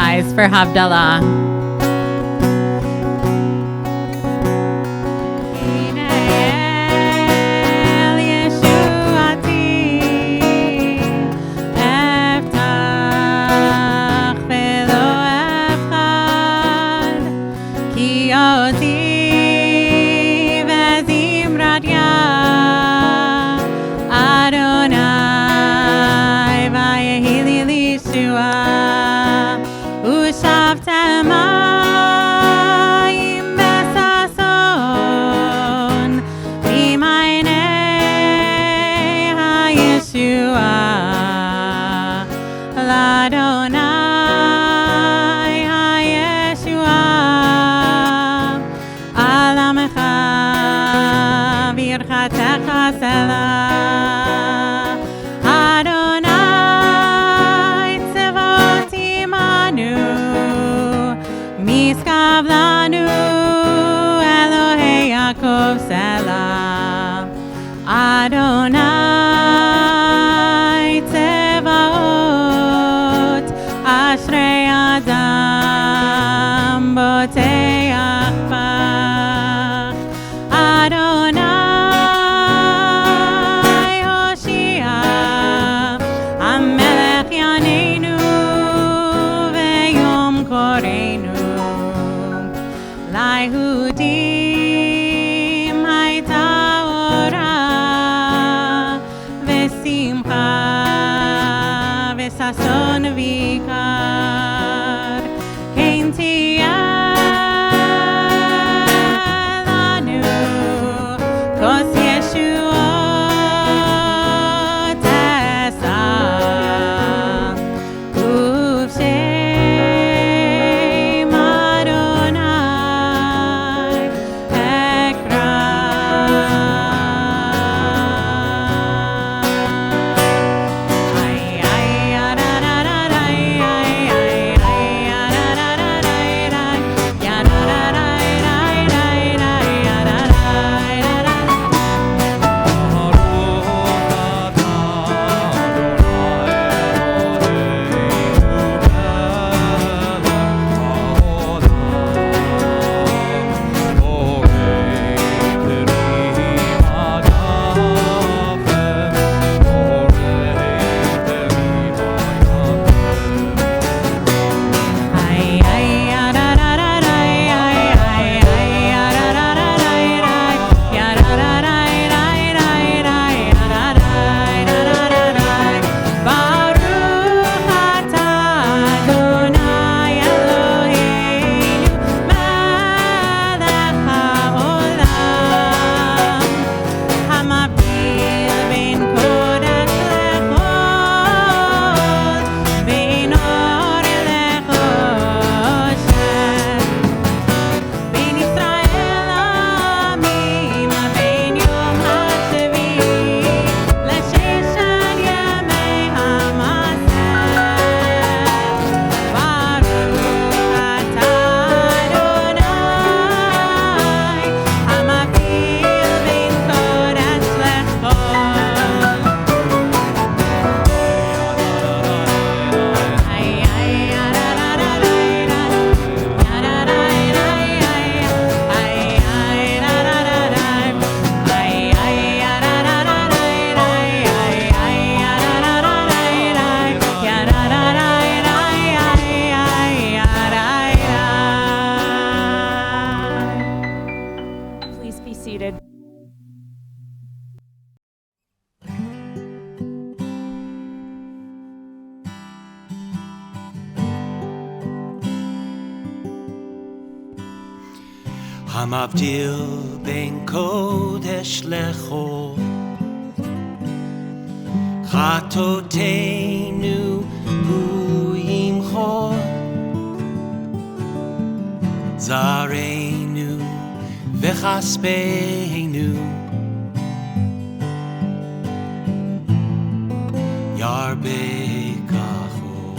rise for Havdalah. המבדיל בין קודש לחול, חטאותינו הוא ימחול, זרענו וכספנו ירבה כחול.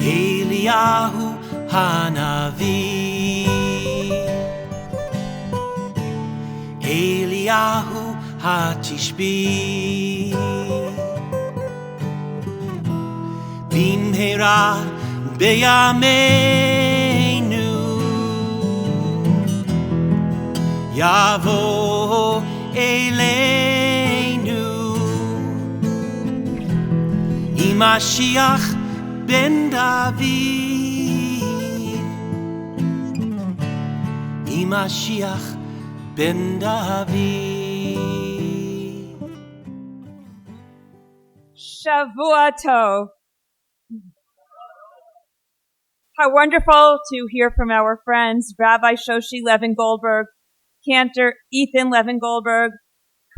אליהו הנביא, אליהו התשבי, במהרה בימינו יבוא אלינו עם משיח בן דוד עם משיח בן דוד. Shavua Tov. How wonderful to hear from our friends, Rabbi Shoshi Levin Goldberg, Cantor Ethan Levin Goldberg,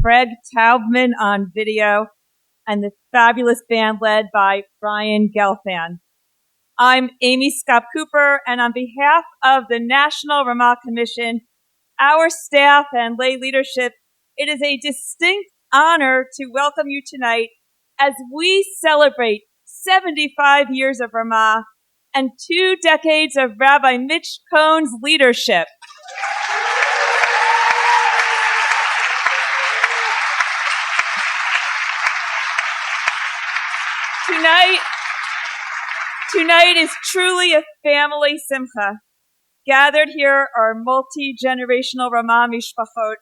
Craig Taubman on video, and the fabulous band led by Brian Gelfand. I'm Amy Scott Cooper, and on behalf of the National Ramah Commission, our staff and lay leadership, it is a distinct honor to welcome you tonight as we celebrate 75 years of Ramah and 2 decades of Rabbi Mitch Cohen's leadership. Tonight is truly a family simcha. Gathered here are multi-generational Ramah mishpachot,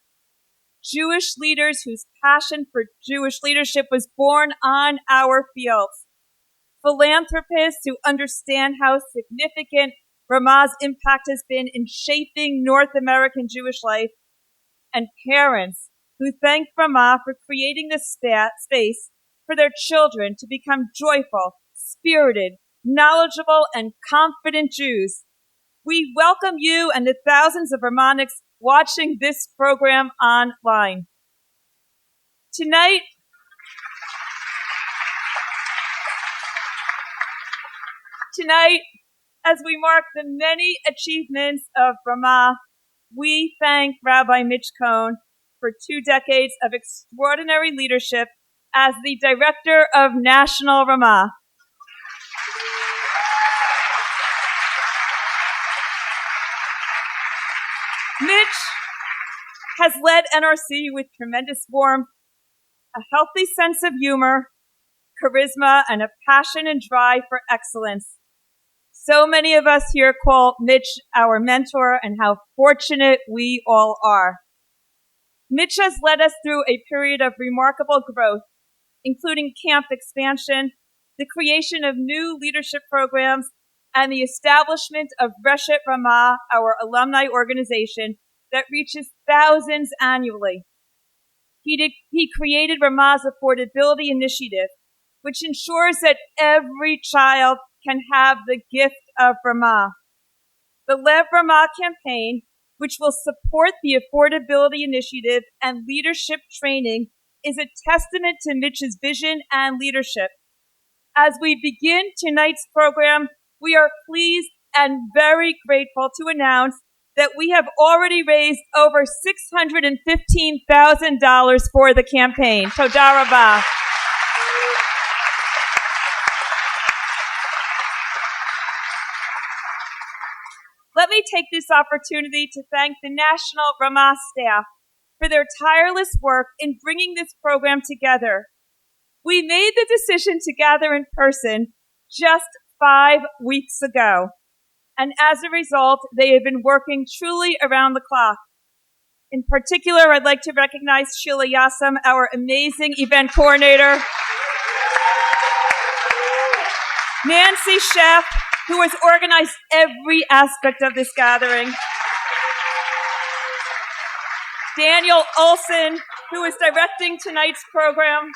Jewish leaders whose passion for Jewish leadership was born on our fields, philanthropists who understand how significant Ramah's impact has been in shaping North American Jewish life, and parents who thank Ramah for creating this space for their children to become joyful, spirited, knowledgeable, and confident Jews. We welcome you and the thousands of Ramahniks watching this program online. Tonight, as we mark the many achievements of Ramah, we thank Rabbi Mitch Cohen for 2 decades of extraordinary leadership as the Director of National Ramah. Mitch has led NRC with tremendous warmth, a healthy sense of humor, charisma, and a passion and drive for excellence. So many of us here call Mitch our mentor, and how fortunate we all are. Mitch has led us through a period of remarkable growth, including camp expansion, the creation of new leadership programs, and the establishment of Reshet Ramah, our alumni organization that reaches thousands annually. He created Ramah's Affordability Initiative, which ensures that every child can have the gift of Ramah. The Lev Ramah campaign, which will support the Affordability Initiative and leadership training, is a testament to Mitch's vision and leadership. As we begin tonight's program, we are pleased and very grateful to announce that we have already raised over $615,000 for the campaign. Toda rabah. Let me take this opportunity to thank the National Ramah staff for their tireless work in bringing this program together. We made the decision to gather in person just 5 weeks ago, and as a result, they have been working truly around the clock. In particular, I'd like to recognize Sheila Yassam, our amazing event coordinator, Nancy Sheff, who has organized every aspect of this gathering, Daniel Olson, who is directing tonight's program,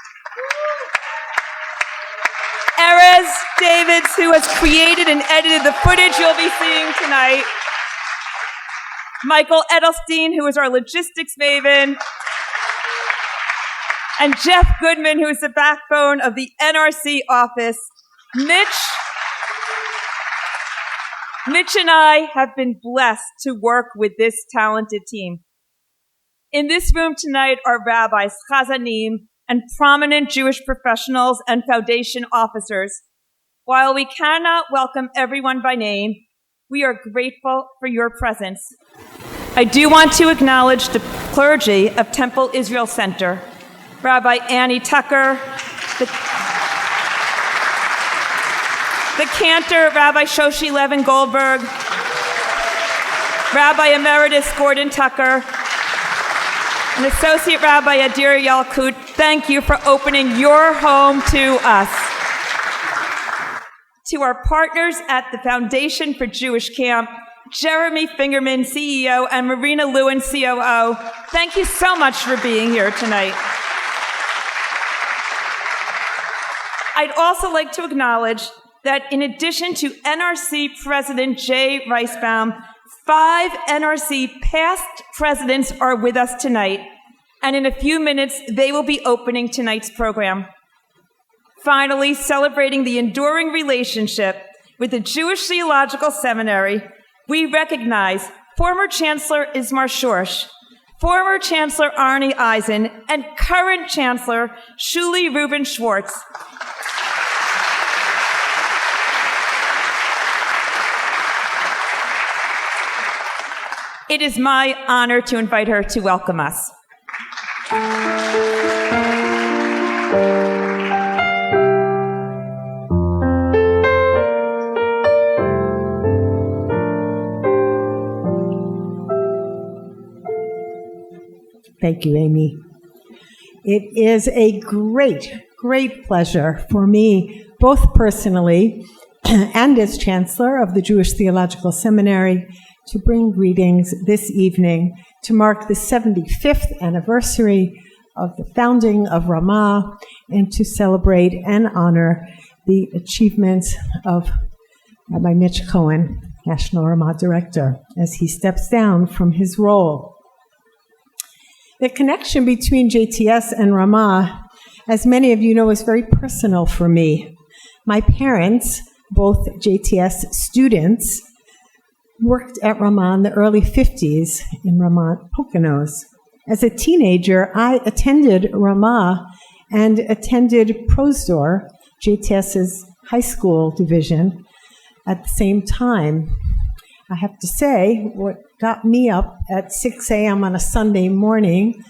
Erez Davids, who has created and edited the footage you'll be seeing tonight, Michael Edelstein, who is our logistics maven, and Jeff Goodman, who is the backbone of the NRC office. Mitch and I have been blessed to work with this talented team. In this room tonight are rabbis, chazanim, and prominent Jewish professionals and foundation officers. While we cannot welcome everyone by name, we are grateful for your presence. I do want to acknowledge the clergy of Temple Israel Center, Rabbi Annie Tucker, the cantor, Rabbi Shoshi Levin Goldberg, Rabbi Emeritus Gordon Tucker, and Associate Rabbi Adira Yalkut, thank you for opening your home to us. To our partners at the Foundation for Jewish Camp, Jeremy Fingerman, CEO, and Marina Lewin, COO, thank you so much for being here tonight. I'd also like to acknowledge that in addition to NRC President Jay Ricebaum, 5 NRC past presidents are with us tonight, and in a few minutes, they will be opening tonight's program. Finally, celebrating the enduring relationship with the Jewish Theological Seminary, we recognize former Chancellor Ismar Shorsh, former Chancellor Arnie Eisen, and current Chancellor Shuli Reuben Schwartz. It is my honor to invite her to welcome us. Thank you, Amy. It is a great pleasure for me, both personally and as Chancellor of the Jewish Theological Seminary, to bring greetings this evening to mark the 75th anniversary of the founding of Ramah and to celebrate and honor the achievements of Rabbi Mitch Cohen, National Ramah Director, as he steps down from his role. The connection between JTS and Ramah, as many of you know, is very personal for me. My parents, both JTS students, worked at Ramah in the early 50s in Ramah, Poconos. As a teenager, I attended Ramah and attended Prosdor, JTS's high school division, at the same time. I have to say, what got me up at 6 a.m. on a Sunday morning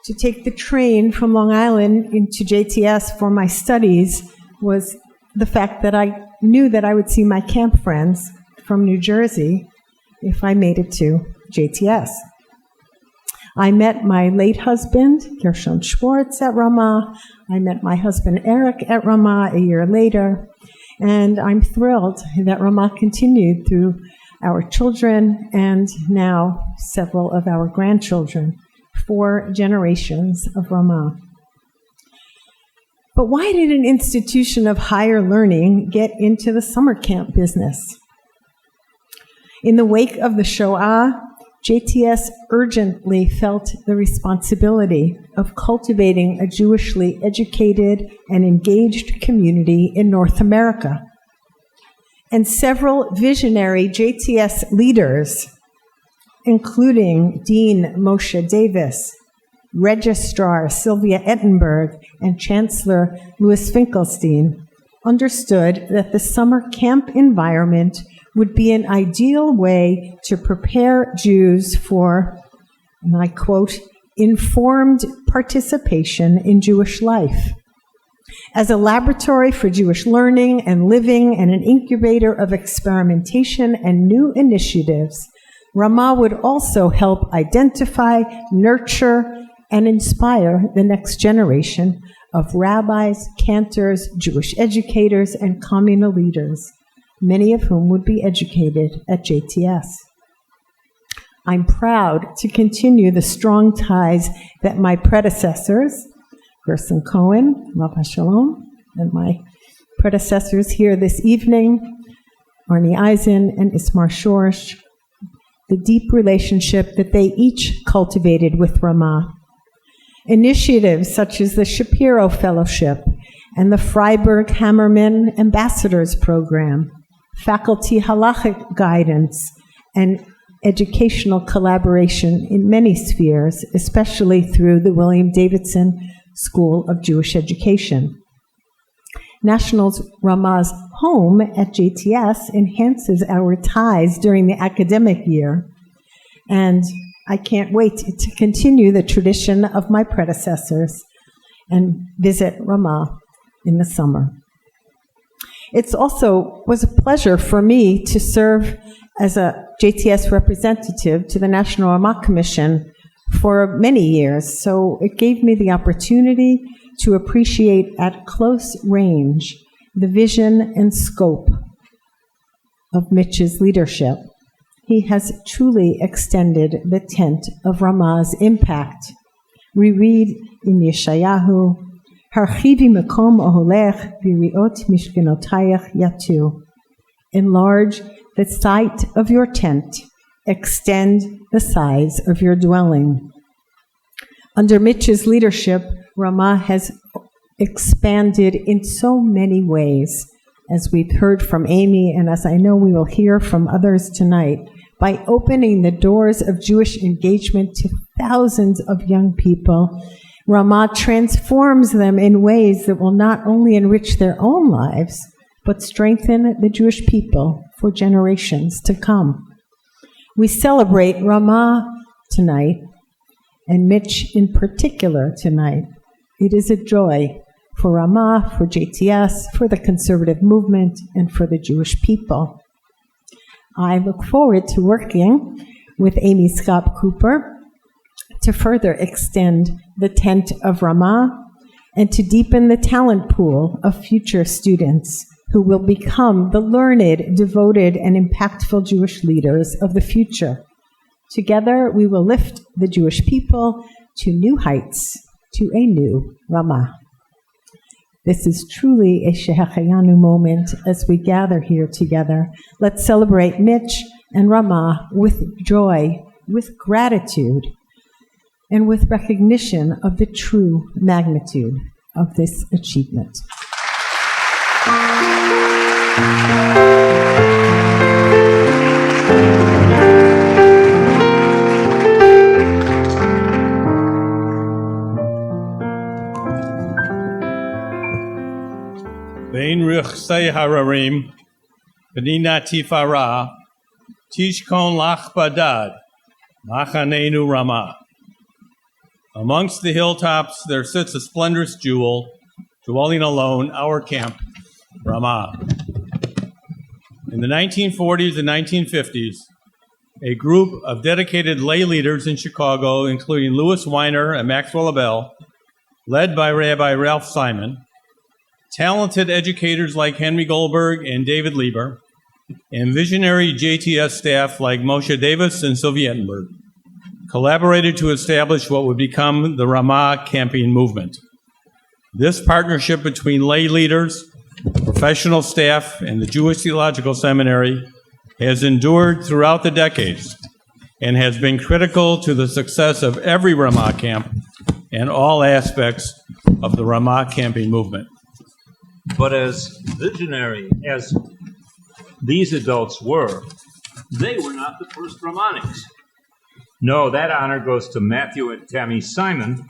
to take the train from Long Island into JTS for my studies was the fact that I knew that I would see my camp friends from New Jersey if I made it to JTS. I met my late husband, Gershon Schwartz, at Ramah. I met my husband, Eric, at Ramah a year later. And I'm thrilled that Ramah continued through our children and now several of our grandchildren, 4 generations of Ramah. But why did an institution of higher learning get into the summer camp business? In the wake of the Shoah, JTS urgently felt the responsibility of cultivating a Jewishly educated and engaged community in North America. And several visionary JTS leaders, including Dean Moshe Davis, Registrar Sylvia Ettenberg, and Chancellor Louis Finkelstein, understood that the summer camp environment would be an ideal way to prepare Jews for, and I quote, informed participation in Jewish life. As a laboratory for Jewish learning and living and an incubator of experimentation and new initiatives, Ramah would also help identify, nurture, and inspire the next generation of rabbis, cantors, Jewish educators, and communal leaders, many of whom would be educated at JTS. I'm proud to continue the strong ties that my predecessors, Gerson Cohen, Rabbi Shalom, and my predecessors here this evening, Arnie Eisen and Ismar Shorsh, the deep relationship that they each cultivated with Ramah. Initiatives such as the Shapiro Fellowship and the Freiberg Hammerman Ambassadors Program, faculty halachic guidance, and educational collaboration in many spheres, especially through the William Davidson School of Jewish Education. National Ramah's home at JTS enhances our ties during the academic year, and I can't wait to continue the tradition of my predecessors and visit Ramah in the summer. It's also was a pleasure for me to serve as a JTS representative to the National Ramah Commission for many years. So it gave me the opportunity to appreciate at close range the vision and scope of Mitch's leadership. He has truly extended the tent of Ramah's impact. We read in Yeshayahu, Harchivi mekom oholech v'riot mishkenotayach yatu. Enlarge the site of your tent, extend the size of your dwelling. Under Mitch's leadership, Ramah has expanded in so many ways, as we've heard from Amy, and as I know we will hear from others tonight, by opening the doors of Jewish engagement to thousands of young people. Ramah transforms them in ways that will not only enrich their own lives, but strengthen the Jewish people for generations to come. We celebrate Ramah tonight, and Mitch in particular tonight. It is a joy for Ramah, for JTS, for the conservative movement, and for the Jewish people. I look forward to working with Amy Scott Cooper to further extend the tent of Ramah and to deepen the talent pool of future students who will become the learned, devoted, and impactful Jewish leaders of the future. Together, we will lift the Jewish people to new heights, to a new Ramah. This is truly a Shehecheyanu moment as we gather here together. Let's celebrate Mitch and Ramah with joy, with gratitude, and with recognition of the true magnitude of this achievement. Bein ruchsei hararim, benina tifara, tishkon lach badad, machanenu Ramah. Amongst the hilltops there sits a splendorous jewel, dwelling alone, our camp, Ramah. In the 1940s and 1950s, a group of dedicated lay leaders in Chicago, including Louis Weiner and Maxwell Abel, led by Rabbi Ralph Simon, talented educators like Henry Goldberg and David Lieber, and visionary JTS staff like Moshe Davis and Sylvia Ettenberg, collaborated to establish what would become the Ramah camping movement. This partnership between lay leaders, professional staff, and the Jewish Theological Seminary has endured throughout the decades and has been critical to the success of every Ramah camp and all aspects of the Ramah camping movement. But as visionary as these adults were, they were not the first Ramanics. No, that honor goes to Matthew and Tammy Simon,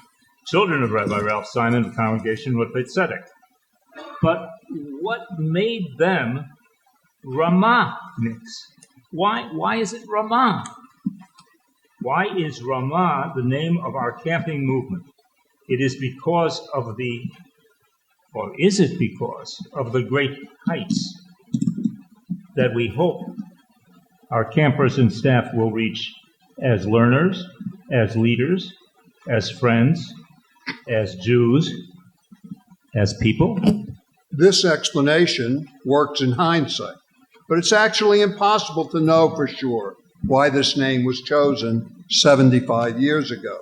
children of Rabbi Ralph Simon of the congregation with Beit Tzedek. But what made them Ramanics? Why is it Ramah? Why is Ramah the name of our camping movement? It is because of or is it because of the great heights that we hope our campers and staff will reach as learners, as leaders, as friends, as Jews, as people? This explanation works in hindsight, but it's actually impossible to know for sure why this name was chosen 75 years ago.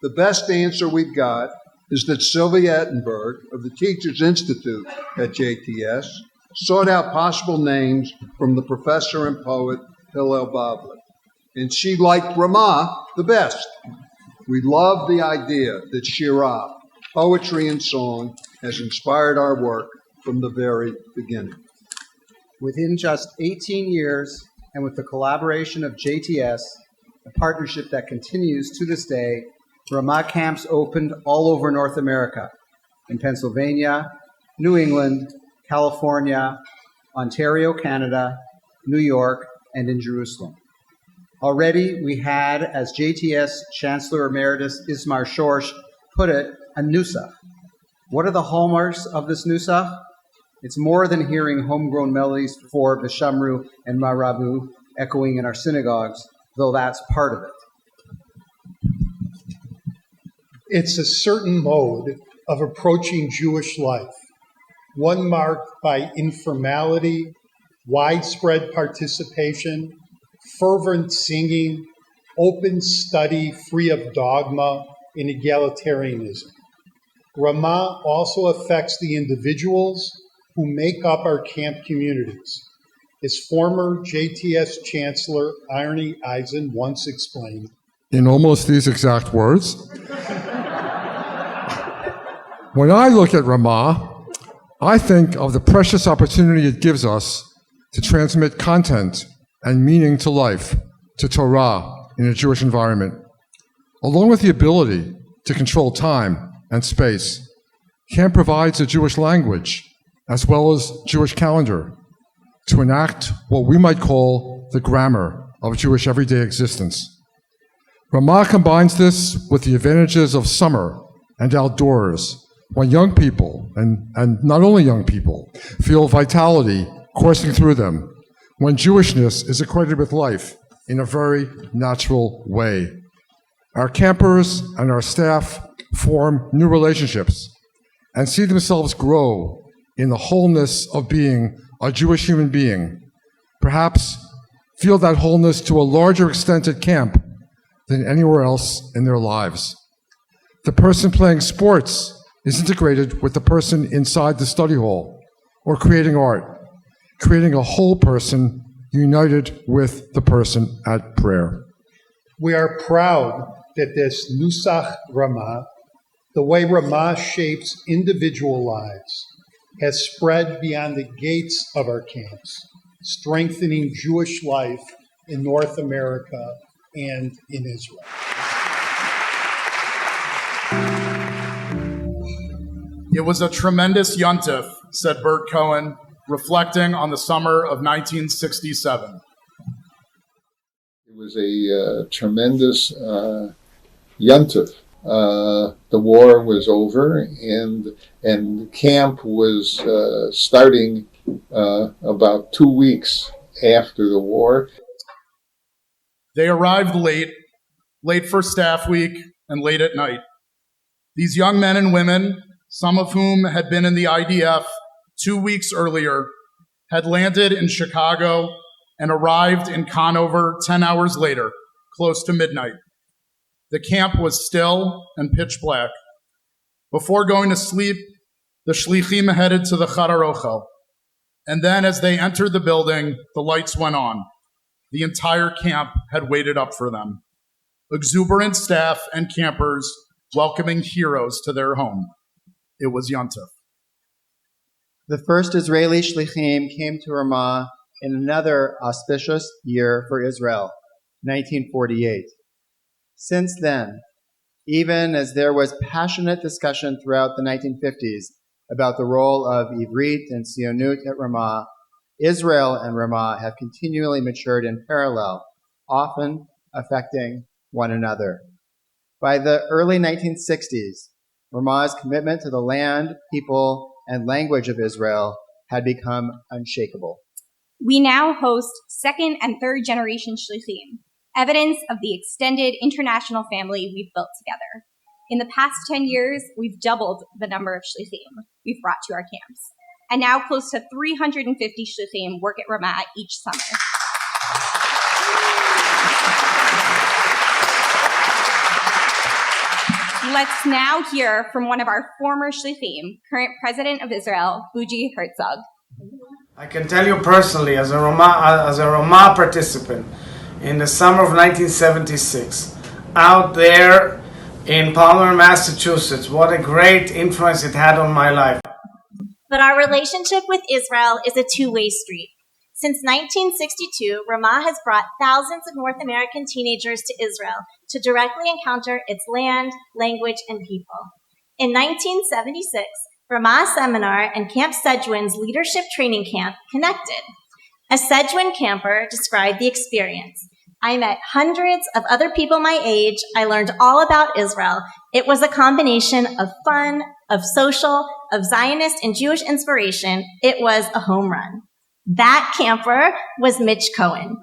The best answer we've got is that Sylvia Ettenberg of the Teachers Institute at JTS sought out possible names from the professor and poet Hillel Bavli, and she liked Ramah the best. We love the idea that Shirah, poetry and song, has inspired our work from the very beginning. Within just 18 years, and with the collaboration of JTS, a partnership that continues to this day, Ramah camps opened all over North America, in Pennsylvania, New England, California, Ontario, Canada, New York, and in Jerusalem. Already we had, as JTS Chancellor Emeritus Ismar Shorsh put it, a nusach. What are the hallmarks of this nusach? It's more than hearing homegrown melodies for Vishamru and Marabu echoing in our synagogues, though that's part of it. It's a certain mode of approaching Jewish life, one marked by informality, widespread participation, fervent singing, open study free of dogma, and egalitarianism. Ramah also affects the individuals who make up our camp communities. As former JTS Chancellor Arnie Eisen once explained, in almost these exact words, when I look at Ramah, I think of the precious opportunity it gives us to transmit content and meaning to life, to Torah, in a Jewish environment, along with the ability to control time and space. Camp provides a Jewish language as well as Jewish calendar to enact what we might call the grammar of Jewish everyday existence. Ramah combines this with the advantages of summer and outdoors, when young people, and not only young people, feel vitality coursing through them, when Jewishness is accredited with life in a very natural way. Our campers and our staff form new relationships and see themselves grow in the wholeness of being a Jewish human being, perhaps feel that wholeness to a larger extent at camp than anywhere else in their lives. The person playing sports is integrated with the person inside the study hall, or creating art, creating a whole person united with the person at prayer. we are proud that this Nusach Ramah, the way Ramah shapes individual lives, has spread beyond the gates of our camps, strengthening Jewish life in North America and in Israel. It was a tremendous yontif, said Bert Cohen, reflecting on the summer of 1967. It was a tremendous yontif. The war was over, and camp was starting about 2 weeks after the war. They arrived late for staff week and late at night. These young men and women, some of whom had been in the IDF 2 weeks earlier, had landed in Chicago and arrived in Conover 10 hours later, close to midnight. The camp was still and pitch black. Before going to sleep, the shlichim headed to the Chadar Ochel. And then as they entered the building, the lights went on. The entire camp had waited up for them. Exuberant staff and campers welcoming heroes to their home. It was Yontif. The first Israeli shlichim came to Ramah in another auspicious year for Israel, 1948. Since then, even as there was passionate discussion throughout the 1950s about the role of Ivrit and Sionut at Ramah, Israel and Ramah have continually matured in parallel, often affecting one another. By the early 1960s, Ramah's commitment to the land, people, and language of Israel had become unshakable. We now host second and third generation shlichim, evidence of the extended international family we've built together. In the past 10 years, we've doubled the number of shlichim we've brought to our camps. And now close to 350 shlichim work at Ramah each summer. Let's now hear from one of our former shlichim, current president of Israel, Buji Herzog. I can tell you personally, as a Ramah participant in the summer of 1976, out there in Palmer, Massachusetts, what a great influence it had on my life. But our relationship with Israel is a two-way street. Since 1962, Ramah has brought thousands of North American teenagers to Israel to directly encounter its land, language, and people. In 1976, Ramah Seminar and Camp Sedgwin's Leadership Training Camp connected. A Sedgwin camper described the experience. I met hundreds of other people my age, I learned all about Israel, It was a combination of fun, of social, of Zionist and Jewish inspiration. It was a home run. That camper was Mitch Cohen.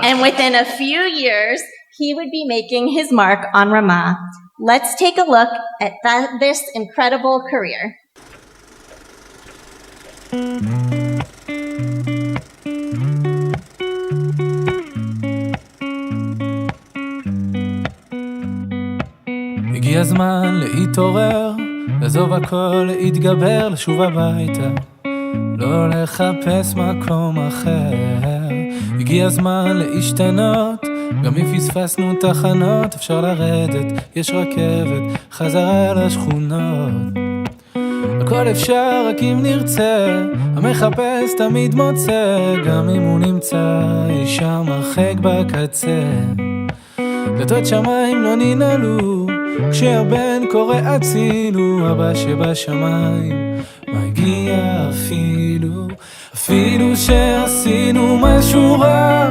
And within a few years, he would be making his mark on Ramah. Let's take a look at this incredible career. הגיע הזמן להתעורר, לעזוב הכל, להתגבר, לשוב הביתה, לא לחפש מקום אחר. הגיע הזמן להשתנות, גם אם פספסנו תחנות, אפשר לרדת, יש רכבת, חזרה לשכונות. הכל אפשר רק אם נרצה, המחפש תמיד מוצא, גם אם הוא נמצא אי שם הרחק בקצה. דלתות שמיים לא ננעלו, כשהבן קורא הצילו, אבא שבשמיים מגיע אפילו שעשינו משהו רע,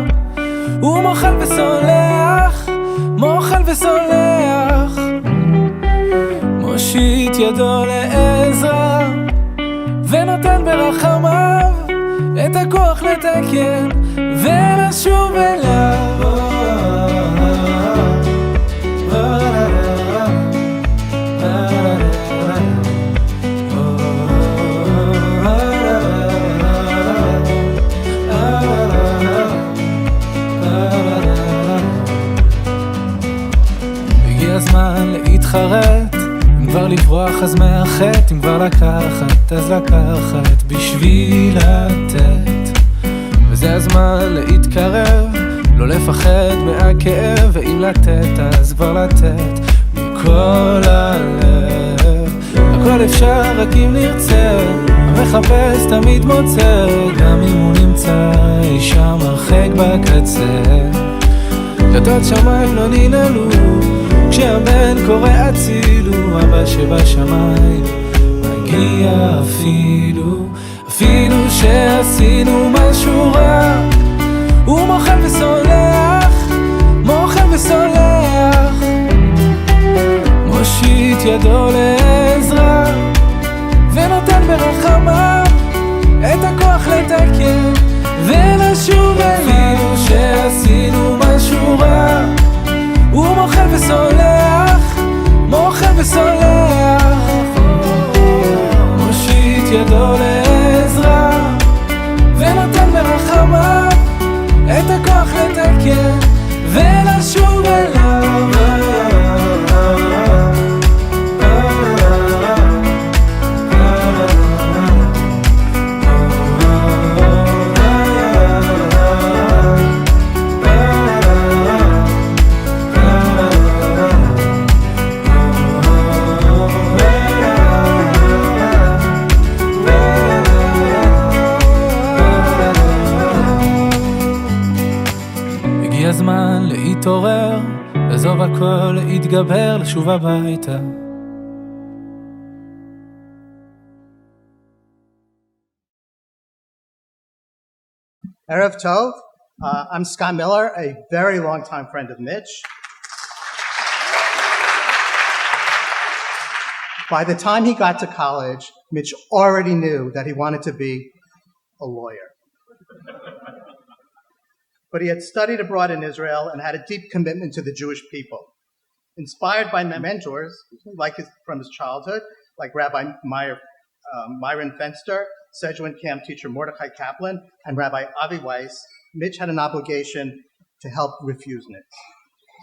הוא מוחל וסולח, מושיט ידו לעזרה, ונותן ברחמיו את הכוח לתקן ולשוב אליו. הזמן להתחרט, אם כבר לברוח אז מאחת, אם כבר לקחת אז לקחת בשביל לתת. וזה הזמן להתקרב, לא לפחד מהכאב, ואם לתת אז כבר לתת מכל הלב. הכל אפשר רק אם נרצה, המחפש תמיד מוצא, גם אם הוא נמצא אי שם הרחק בקצה. דלתות שמיים לא ננעלו, כשהבן קורא הצילו, אבא שבשמיים מגיע אפילו שעשינו משהו רע, הוא מוחל וסולח, מושיט ידו לעזרה, ונותן ברחמיו את הכוח לתקן ולשוב אליו. אפילו שעשינו משהו רע, הוא מוחל וסולח, מושיט ידו לעזרה, ונותן ברחמיו את הכוח לתקן ולשוב אליו. הזמן להתעורר, לעזוב הכל, להתגבר, לשוב הביתה. Erev Tov, I'm Scott Miller, a very long-time friend of Mitch. By the time he got to college, Mitch already knew that he wanted to be a lawyer. But he had studied abroad in Israel and had a deep commitment to the Jewish people. Inspired by mentors from his childhood, like Rabbi Myron Fenster, Sedgwick camp teacher Mordechai Kaplan, and Rabbi Avi Weiss, Mitch had an obligation to help refusenets.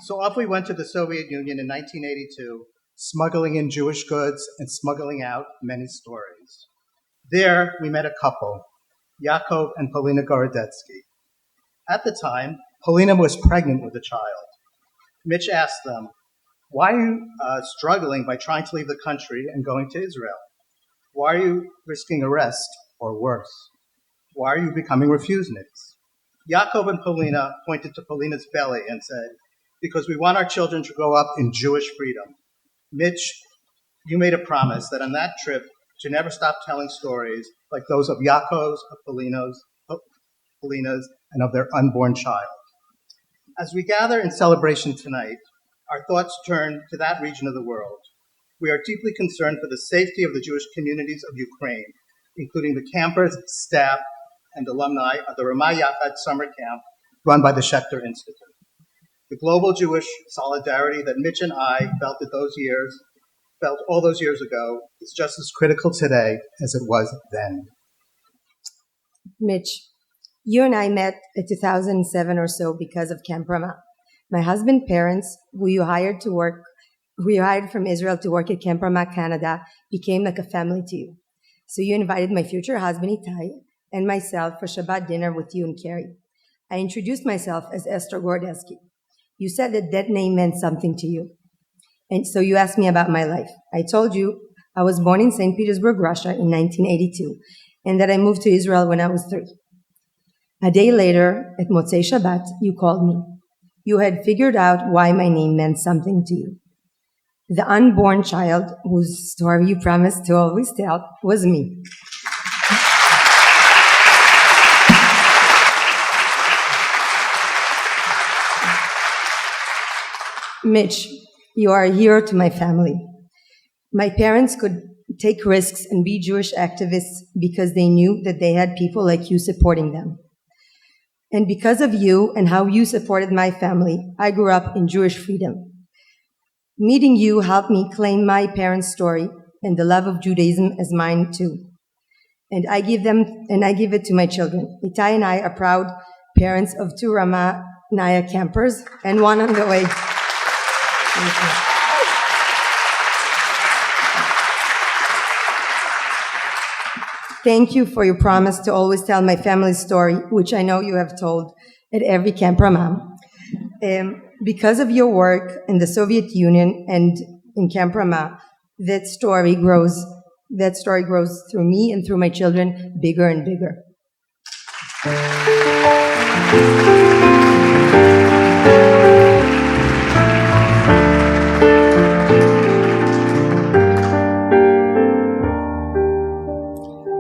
So off we went to the Soviet Union in 1982, smuggling in Jewish goods and smuggling out many stories. There we met a couple, Yaakov and Polina Gorodetsky. At the time, Polina was pregnant with a child. Mitch asked them, why are you struggling by trying to leave the country and going to Israel? Why are you risking arrest or worse? Why are you becoming refusenets? Yaakov and Polina pointed to Polina's belly and said, because we want our children to grow up in Jewish freedom. Mitch, you made a promise that on that trip to never stop telling stories like those of Yaakov's, of Polina's, and of their unborn child. As we gather in celebration tonight, our thoughts turn to that region of the world. We are deeply concerned for the safety of the Jewish communities of Ukraine, including the campers, staff, and alumni of the Ramah Yachad summer camp run by the Schechter Institute. The global Jewish solidarity that Mitch and I felt all those years ago is just as critical today as it was then. Mitch, you and I met in 2007 or so because of Camp Ramah. My husband's parents, who you hired from Israel to work at Camp Ramah, Canada, became like a family to you. So you invited my future husband Itai and myself for Shabbat dinner with you and Carrie. I introduced myself as Esther Gordeski. You said that name meant something to you. And so you asked me about my life. I told you I was born in St. Petersburg, Russia in 1982, and that I moved to Israel when I was 3. A day later, at Motzei Shabbat, you called me. You had figured out why my name meant something to you. The unborn child whose story you promised to always tell was me. Mitch, you are a hero to my family. My parents could take risks and be Jewish activists because they knew that they had people like you supporting them. And because of you and how you supported my family, I grew up in Jewish freedom. Meeting you helped me claim my parents' story and the love of Judaism as mine too. And I give it to my children. Itai and I are proud parents of 2 Ramah Naya campers and one on the way. Thank you. Thank you for your promise to always tell my family's story, which I know you have told at every Camp Ramah. Because of your work in the Soviet Union and in Camp Ramah, that story grows through me and through my children bigger and bigger.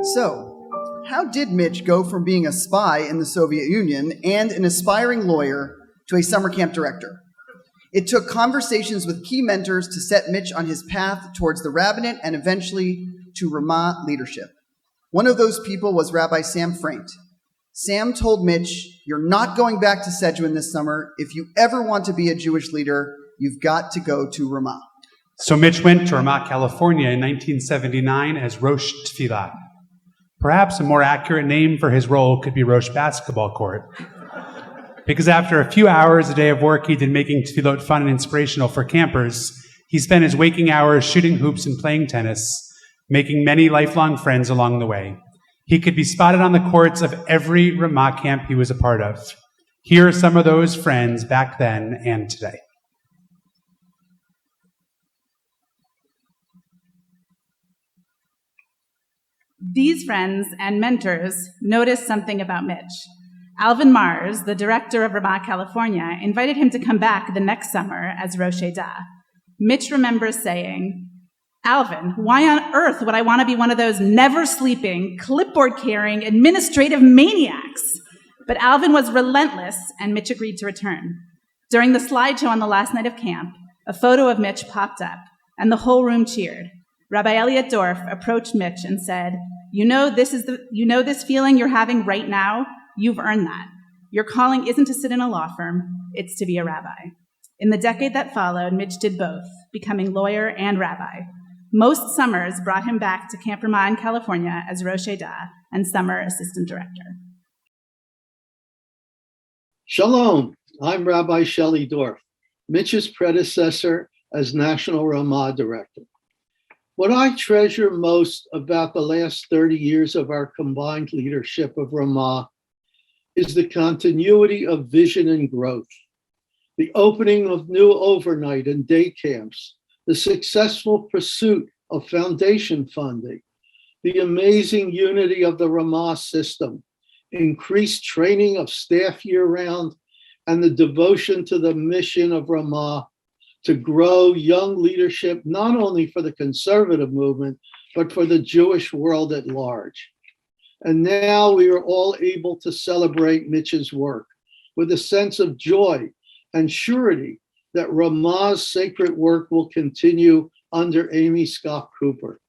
So, how did Mitch go from being a spy in the Soviet Union and an aspiring lawyer to a summer camp director? It took conversations with key mentors to set Mitch on his path towards the rabbinate and eventually to Ramah leadership. One of those people was Rabbi Sam Fraint. Sam told Mitch, "You're not going back to Sedgwick this summer. If you ever want to be a Jewish leader, you've got to go to Ramah." So Mitch went to Ramah, California in 1979 as Rosh Tefillah. Perhaps a more accurate name for his role could be Rosh Basketball Court. Because after a few hours a day of work he did making tefillot fun and inspirational for campers, he spent his waking hours shooting hoops and playing tennis, making many lifelong friends along the way. He could be spotted on the courts of every Ramah camp he was a part of. Here are some of those friends back then and today. These friends and mentors noticed something about Mitch. Alvin Mars, the director of Ramah, California, invited him to come back the next summer as Rosh Eda. Mitch remembers saying, "Alvin, why on earth would I want to be one of those never-sleeping, clipboard-carrying, administrative maniacs?" But Alvin was relentless, and Mitch agreed to return. During the slideshow on the last night of camp, a photo of Mitch popped up, and the whole room cheered. Rabbi Elliot Dorff approached Mitch and said, you know this feeling you're having right now? You've earned that. Your calling isn't to sit in a law firm, it's to be a rabbi." In the decade that followed, Mitch did both, becoming lawyer and rabbi. Most summers brought him back to Camp Ramah in California as Rosh Eda and summer assistant director. Shalom, I'm Rabbi Shelley Dorff, Mitch's predecessor as National Ramah Director. What I treasure most about the last 30 years of our combined leadership of Ramah is the continuity of vision and growth, the opening of new overnight and day camps, the successful pursuit of foundation funding, the amazing unity of the Ramah system, increased training of staff year-round, and the devotion to the mission of Ramah to grow young leadership, not only for the conservative movement, but for the Jewish world at large. And now we are all able to celebrate Mitch's work with a sense of joy and surety that Ramah's sacred work will continue under Amy Scott Cooper.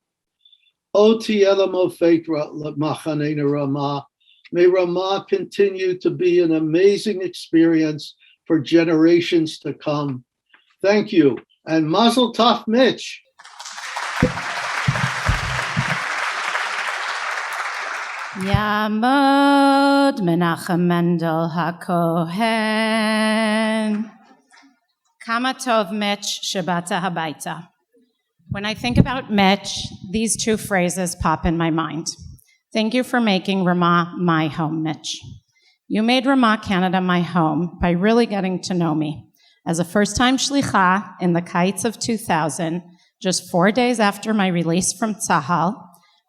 O Tiela Mofet Machanena Ramah. May Ramah continue to be an amazing experience for generations to come. Thank you, and Mazel Tov, Mitch. Yamod Menachem Mendel HaKohen. Kama Tov Mitch Shabata Habaita. When I think about Mitch, these two phrases pop in my mind. Thank you for making Ramah my home, Mitch. You made Ramah Canada my home by really getting to know me. As a first-time shlicha in the kites of 2000, just 4 days after my release from Tzahal,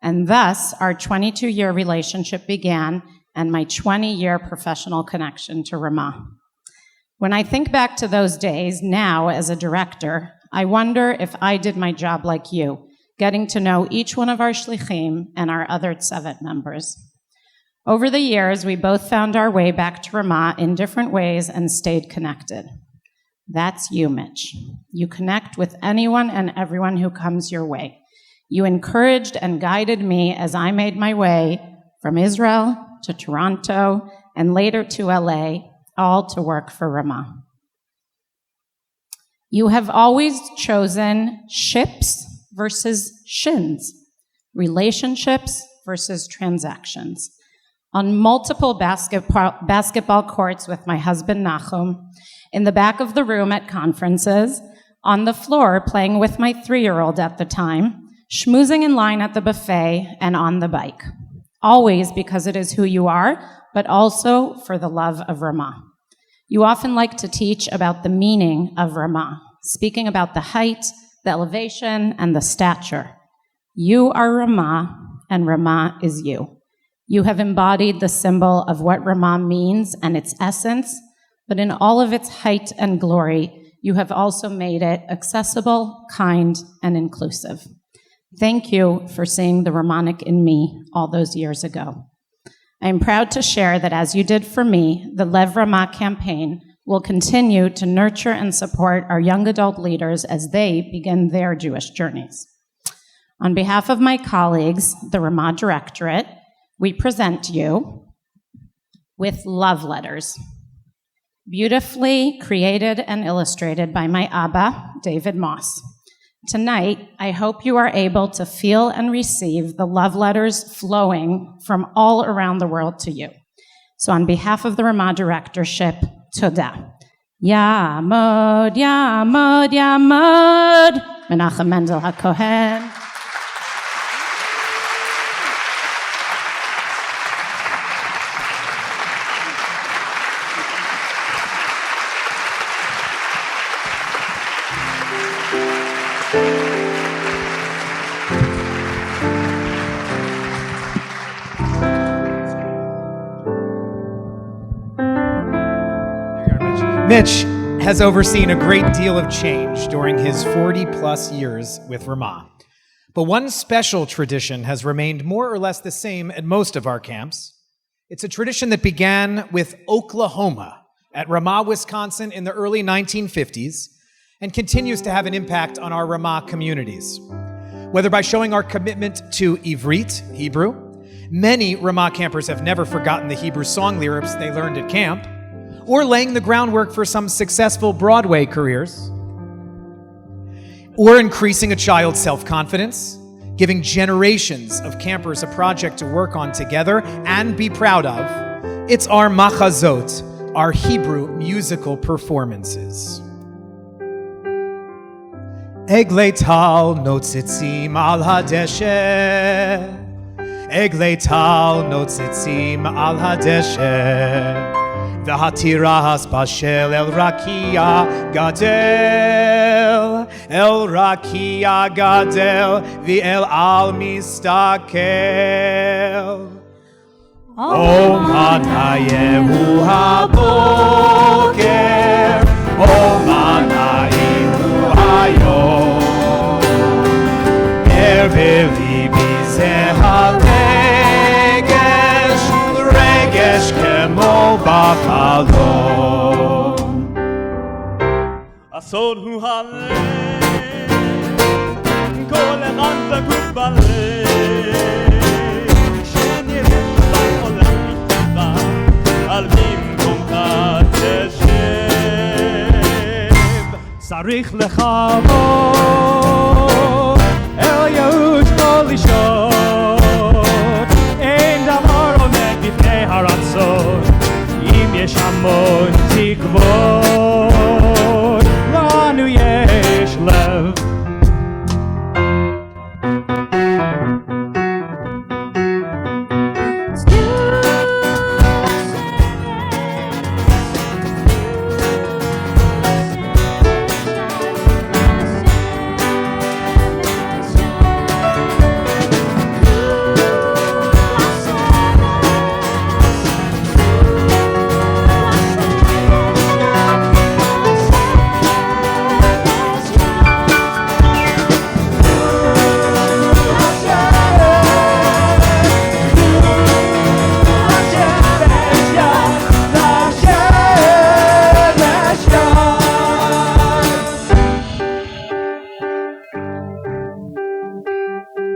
and thus our 22-year relationship began and my 20-year professional connection to Ramah. When I think back to those days now as a director, I wonder if I did my job like you, getting to know each one of our shlichim and our other tzevet members. Over the years, we both found our way back to Ramah in different ways and stayed connected. That's you, Mitch. You connect with anyone and everyone who comes your way. You encouraged and guided me as I made my way from Israel to Toronto and later to LA, all to work for Ramah. You have always chosen ships versus shins, relationships versus transactions. On multiple basketball courts with my husband Nachum, in the back of the room at conferences, on the floor playing with my 3-year-old at the time, schmoozing in line at the buffet, and on the bike. Always because it is who you are, but also for the love of Ramah. You often like to teach about the meaning of Ramah, speaking about the height, the elevation, and the stature. You are Ramah, and Ramah is you. You have embodied the symbol of what Ramah means and its essence, but in all of its height and glory, you have also made it accessible, kind, and inclusive. Thank you for seeing the Ramanic in me all those years ago. I am proud to share that as you did for me, the Lev Ramah campaign will continue to nurture and support our young adult leaders as they begin their Jewish journeys. On behalf of my colleagues, the Ramah Directorate, we present you with love letters, beautifully created and illustrated by my Abba, David Moss. Tonight, I hope you are able to feel and receive the love letters flowing from all around the world to you. So on behalf of the Ramah Directorship, Toda. Yamod, Yamod, Yamod. Menachem Mendel HaKohen. Mitch has overseen a great deal of change during his 40-plus years with Ramah. But one special tradition has remained more or less the same at most of our camps. It's a tradition that began with Oklahoma at Ramah, Wisconsin in the early 1950s and continues to have an impact on our Ramah communities. Whether by showing our commitment to Ivrit, Hebrew, many Ramah campers have never forgotten the Hebrew song lyrics they learned at camp, or laying the groundwork for some successful Broadway careers, or increasing a child's self-confidence, giving generations of campers a project to work on together and be proud of. It's our machazot, our Hebrew musical performances. Eglei tal notzitzim al hadeshe, Eglei tal notzitzim al hadeshe, V'hatiras bashel el rakia gadel, el rakia gadel, v'el al mistakel. O manayehu haboker, o manayehu hayom, erveli bizeh halegesh, regesh kemo b'chalom. הצור הוא הלב, כל אחד זקוק בלב, שנראה בחולם מטבע, על במקומך תשב. צריך לחבור אל ייאוש כל אישות, אין דבר עומד בפני הרצון, אם יש המון תקוות, לנו יש לב.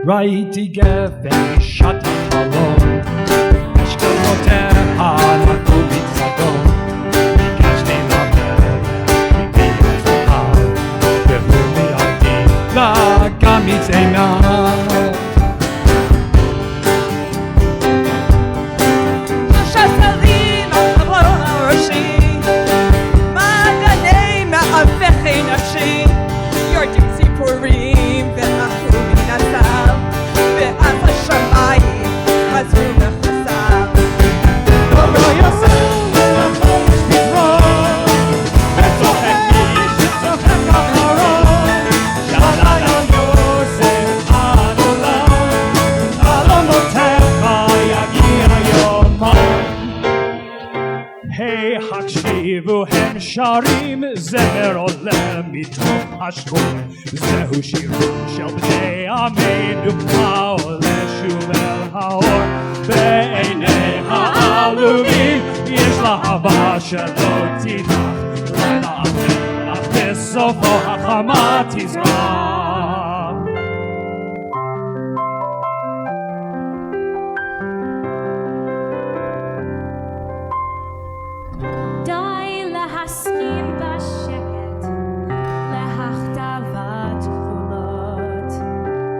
ראיתי גפן שט החלום, אשכולותיה נקו בצדו, ביקשתי לבן מפי הצלחה, והוא מיעתי גם מצעיניו. שסלים החלום הראשי, מעדני מאבכי נפשי, יורדים ציפורים ואחו מן הסל, ואז השמיים חזרו מחסר. לא יעשה למוש פתרון, וצוחק מי שצוחק אחרון, יאללה יוסף עד עולם, חלומותיך יגיע יומם. היי הקשיבו הם שרים, זמר עולה מתוך השכונה, זהו שירו של בני עמנו, העולה שוב אל האור, בעיני העלומים יש להבה שלא תנח, לילה אחר אך בסופו החמה תזרח. די להסכים בשקט להכתבת גבולות,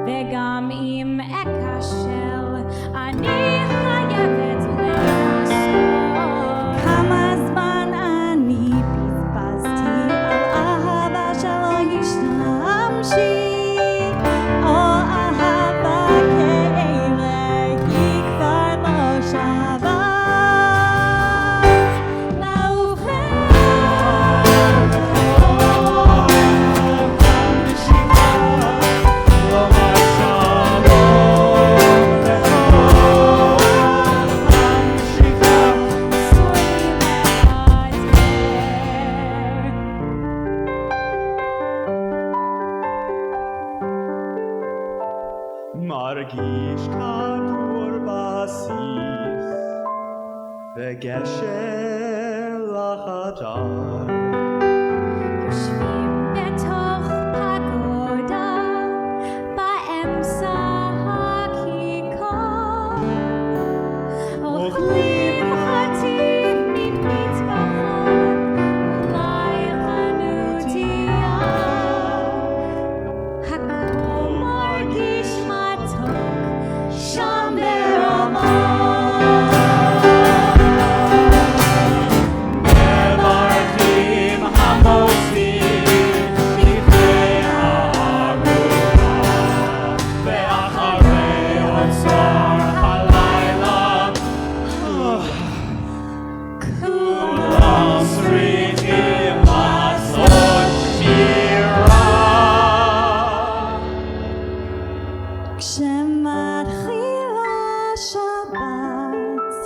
וגם אם אכשל אני חייבת לעשות. כמה זמן אני בזבזתי על אהבה שלא השתמשי, או אהבה כאלה היא כבר לא שווה. מרגיש כדור בסיס וגשר לחדר, יושבים בתוך פגודה באמצע הכיכר, אוכלים חטיף ממטבחון, אולי חנותיה, הכל מרגיש מתוק שם ברמה. מברכים המוספים לפני הארוחה, ואחרי אוצר הלילה כולם צריכים לעשות שירה. כשמתחילה שבת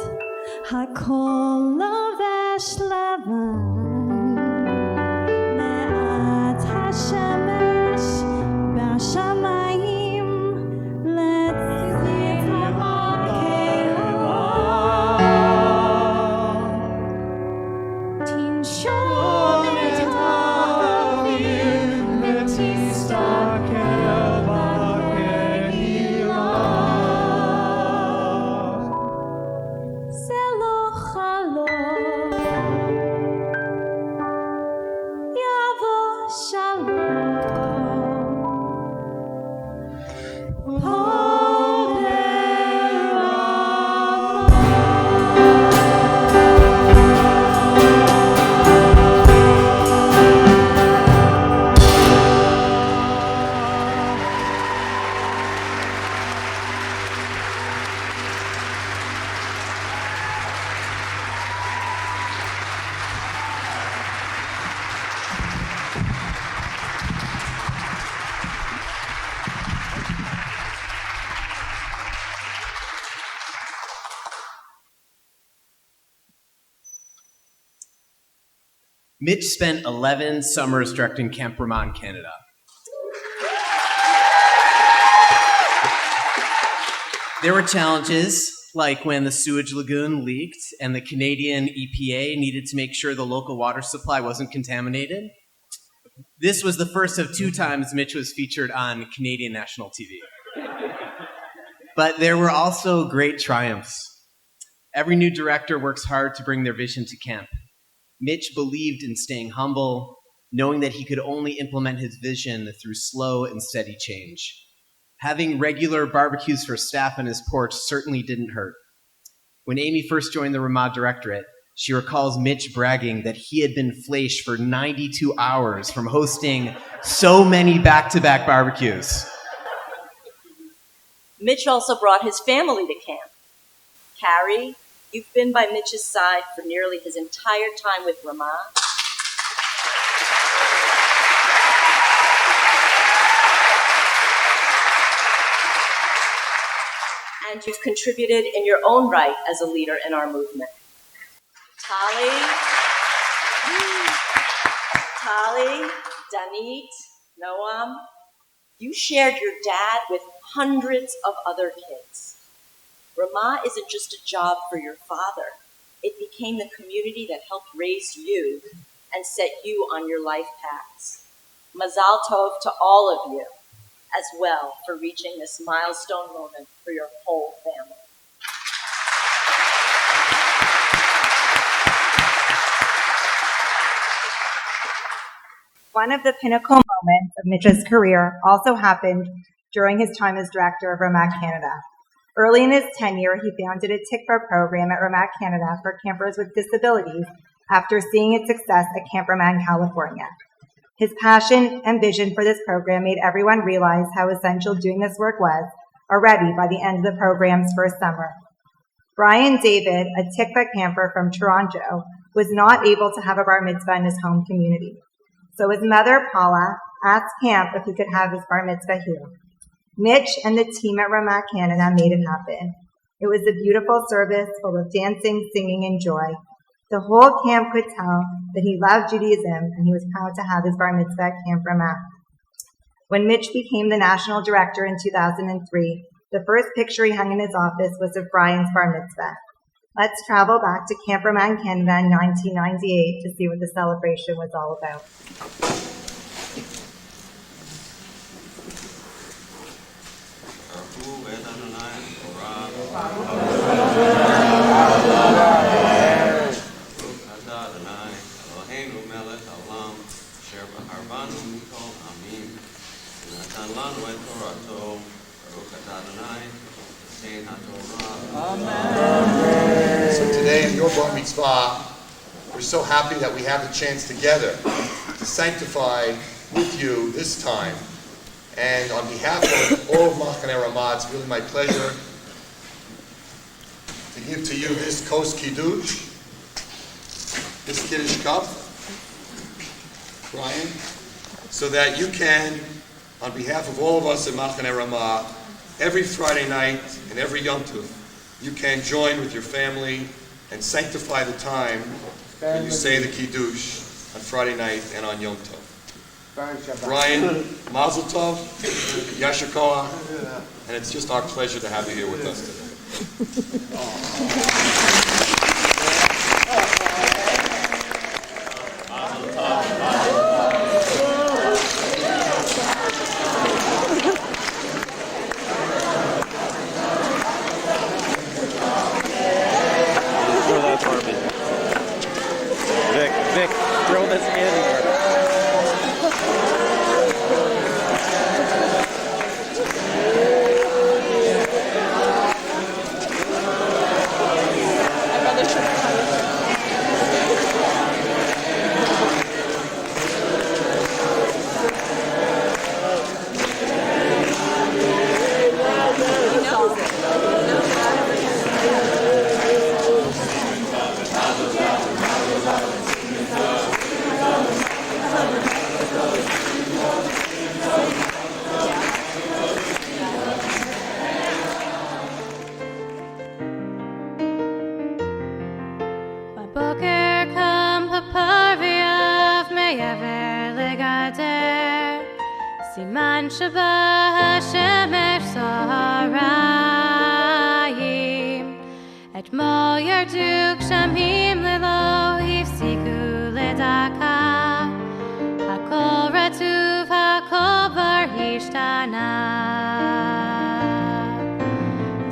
הכל לובש לבן, מעט השמש בשמיים לצאת המקהלה, תנשום את האוויר Mitch spent 11 summers directing Camp Ramah in Canada. There were challenges, like when the sewage lagoon leaked and the Canadian EPA needed to make sure the local water supply wasn't contaminated. This was the first of 2 times Mitch was featured on Canadian national TV. But there were also great triumphs. Every new director works hard to bring their vision to camp. Mitch believed in staying humble, knowing that he could only implement his vision through slow and steady change. Having regular barbecues for staff on his porch certainly didn't hurt. When Amy first joined the Ramah Directorate, she recalls Mitch bragging that he had been flesh for 92 hours from hosting so many back-to-back barbecues. Mitch also brought his family to camp. Carrie, you've been by Mitch's side for nearly his entire time with Ramah. And you've contributed in your own right as a leader in our movement. Tali, Danit, Noam, you shared your dad with hundreds of other kids. Ramah isn't just a job for your father. It became the community that helped raise you and set you on your life paths. Mazal tov to all of you as well for reaching this milestone moment for your whole family. One of the pinnacle moments of Mitch's career also happened during his time as director of Ramah Canada. Early in his tenure, he founded a TICFA program at Ramah Canada for campers with disabilities after seeing its success at Camp Ramah in California. His passion and vision for this program made everyone realize how essential doing this work was already by the end of the program's first summer. Brian David, a TICFA camper from Toronto, was not able to have a bar mitzvah in his home community. So his mother, Paula, asked camp if he could have his bar mitzvah here. Mitch and the team at Ramah Canada made it happen. It was a beautiful service full of dancing, singing, and joy. The whole camp could tell that he loved Judaism and he was proud to have his bar mitzvah at Camp Ramah. When Mitch became the national director in 2003, the first picture he hung in his office was of Brian's bar mitzvah. Let's travel back to Camp Ramah in Canada in 1998 to see what the celebration was all about. So today in your bar mitzvah, we're so happy that we have the chance together to sanctify with you this time. And on behalf of all of Machaneh Ramah, it's really my pleasure to give to you this Kos Kiddush, this Kiddush cup, Brian, so that you can, on behalf of all of us at Machaneh Ramah, every Friday night and every Yom Tov, you can join with your family and sanctify the time when you say the Kiddush on Friday night and on Yom Tov. Brian, Mazel Tov, Yasher Koach, and it's just our pleasure to have you here with us today. Vic, throw this in. סימן שבא השמש סהריים אתמול ירדו גשמים ללא הפסיקו לדקה הכל רטוב הכל כבר השתנה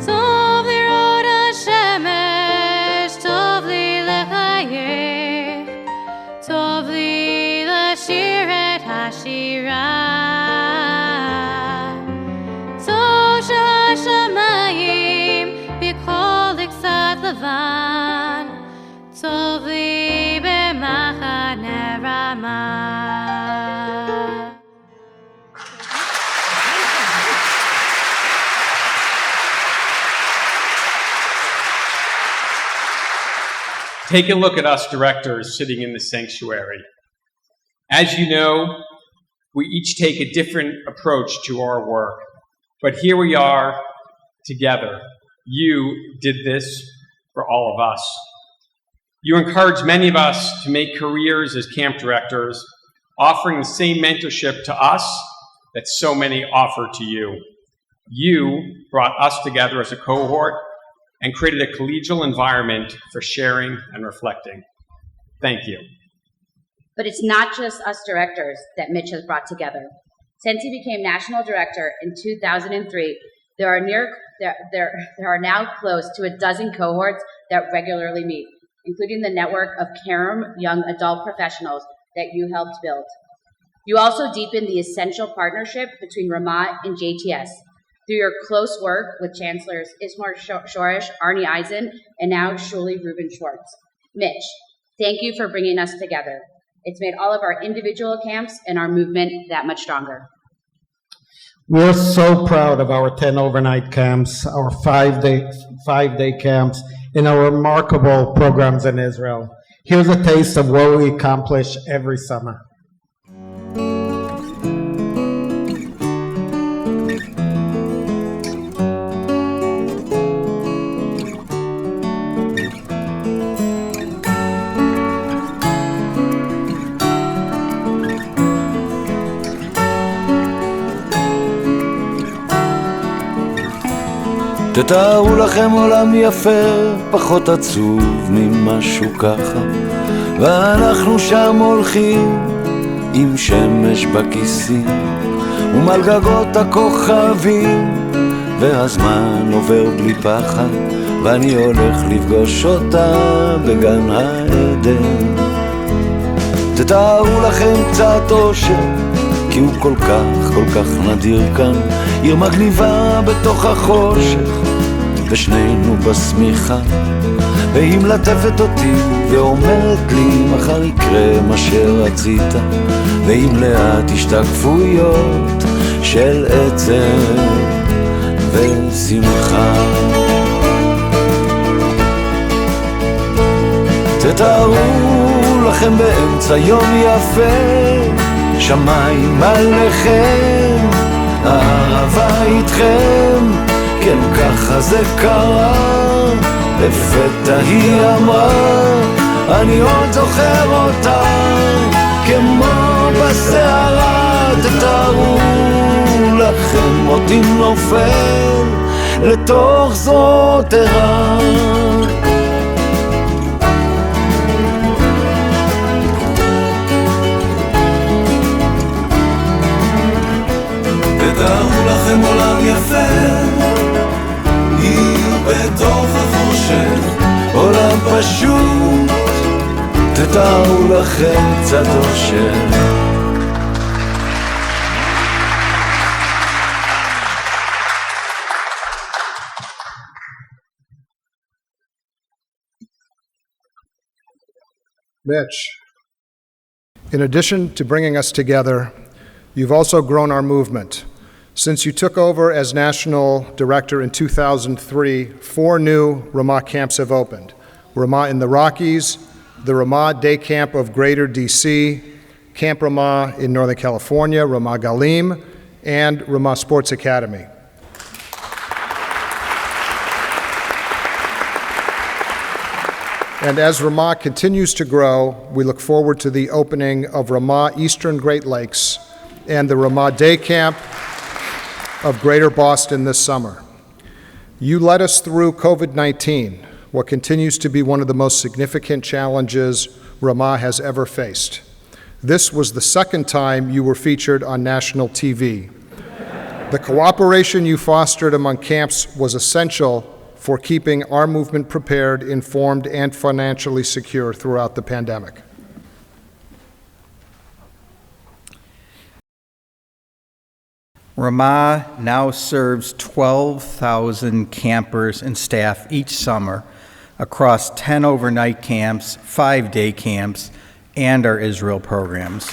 טוב לראות השמש טוב לי לחייך טוב לי לשיר את השירה טוב שהשמיים בכל קצת לבן טוב לי במחנה רמה Take a look at us directors sitting in the sanctuary. As you know, we each take a different approach to our work, but here we are together. You did this for all of us. You encouraged many of us to make careers as camp directors, offering the same mentorship to us that so many offer to you. You brought us together as a cohort and created a collegial environment for sharing and reflecting. Thank you. But it's not just us directors that Mitch has brought together. Since he became national director in 2003, there are now close to a dozen cohorts that regularly meet, including the network of Karam young adult professionals that you helped build. You also deepened the essential partnership between Ramah and JTS through your close work with Chancellors Ismar Shoresh, Arnie Eisen, and now Shuli Rubin Schwartz. Mitch, thank you for bringing us together. It's made all of our individual camps and our movement that much stronger. We're so proud of our 10 overnight camps, our five-day camps, and our remarkable programs in Israel. Here's a taste of what we accomplish every summer. תתארו לכם עולם יפה, פחות עצוב ממשהו ככה, ואנחנו שם הולכים עם שמש בכיסים ומעל גגות הכוכבים, והזמן עובר בלי פחד, ואני הולך לפגוש אותה בגן העדן. תתארו לכם קצת אושר, כי הוא כל כך נדיר כאן, עיר מגניבה בתוך החושך, ושנינו בשמיכה, והיא מלטפת אותי ואומרת לי מחר יקרה מה שרצית, ועם לאט השתקפויות של עצב ושמחה. תתארו לכם באמצע יום יפה, שמיים עליכם, אהבה איתכם, כן ככה זה קרה, לפתע היא אמרה, אני עוד זוכר אותה, כמו בסערה. תתארו לכם אותי נופל לתוך זאת ערה. תתארו לכם עולם יפה, היא בתוך החושך, עולם פשוט, תתארו לכם קצת אושר. Mitch, in addition to bringing us together, you've also grown our movement. Since you took over as national director in 2003, 4 new Ramah camps have opened. Ramah in the Rockies, the Ramah Day Camp of Greater DC, Camp Ramah in Northern California, Ramah Galim, and Ramah Sports Academy. And as Ramah continues to grow, we look forward to the opening of Ramah Eastern Great Lakes and the Ramah Day Camp of Greater Boston this summer. You led us through COVID-19, what continues to be one of the most significant challenges Ramah has ever faced. This was the second time you were featured on national TV. The cooperation you fostered among camps was essential for keeping our movement prepared, informed, and financially secure throughout the pandemic. Ramah now serves 12,000 campers and staff each summer across 10 overnight camps, 5 day camps, and our Israel programs.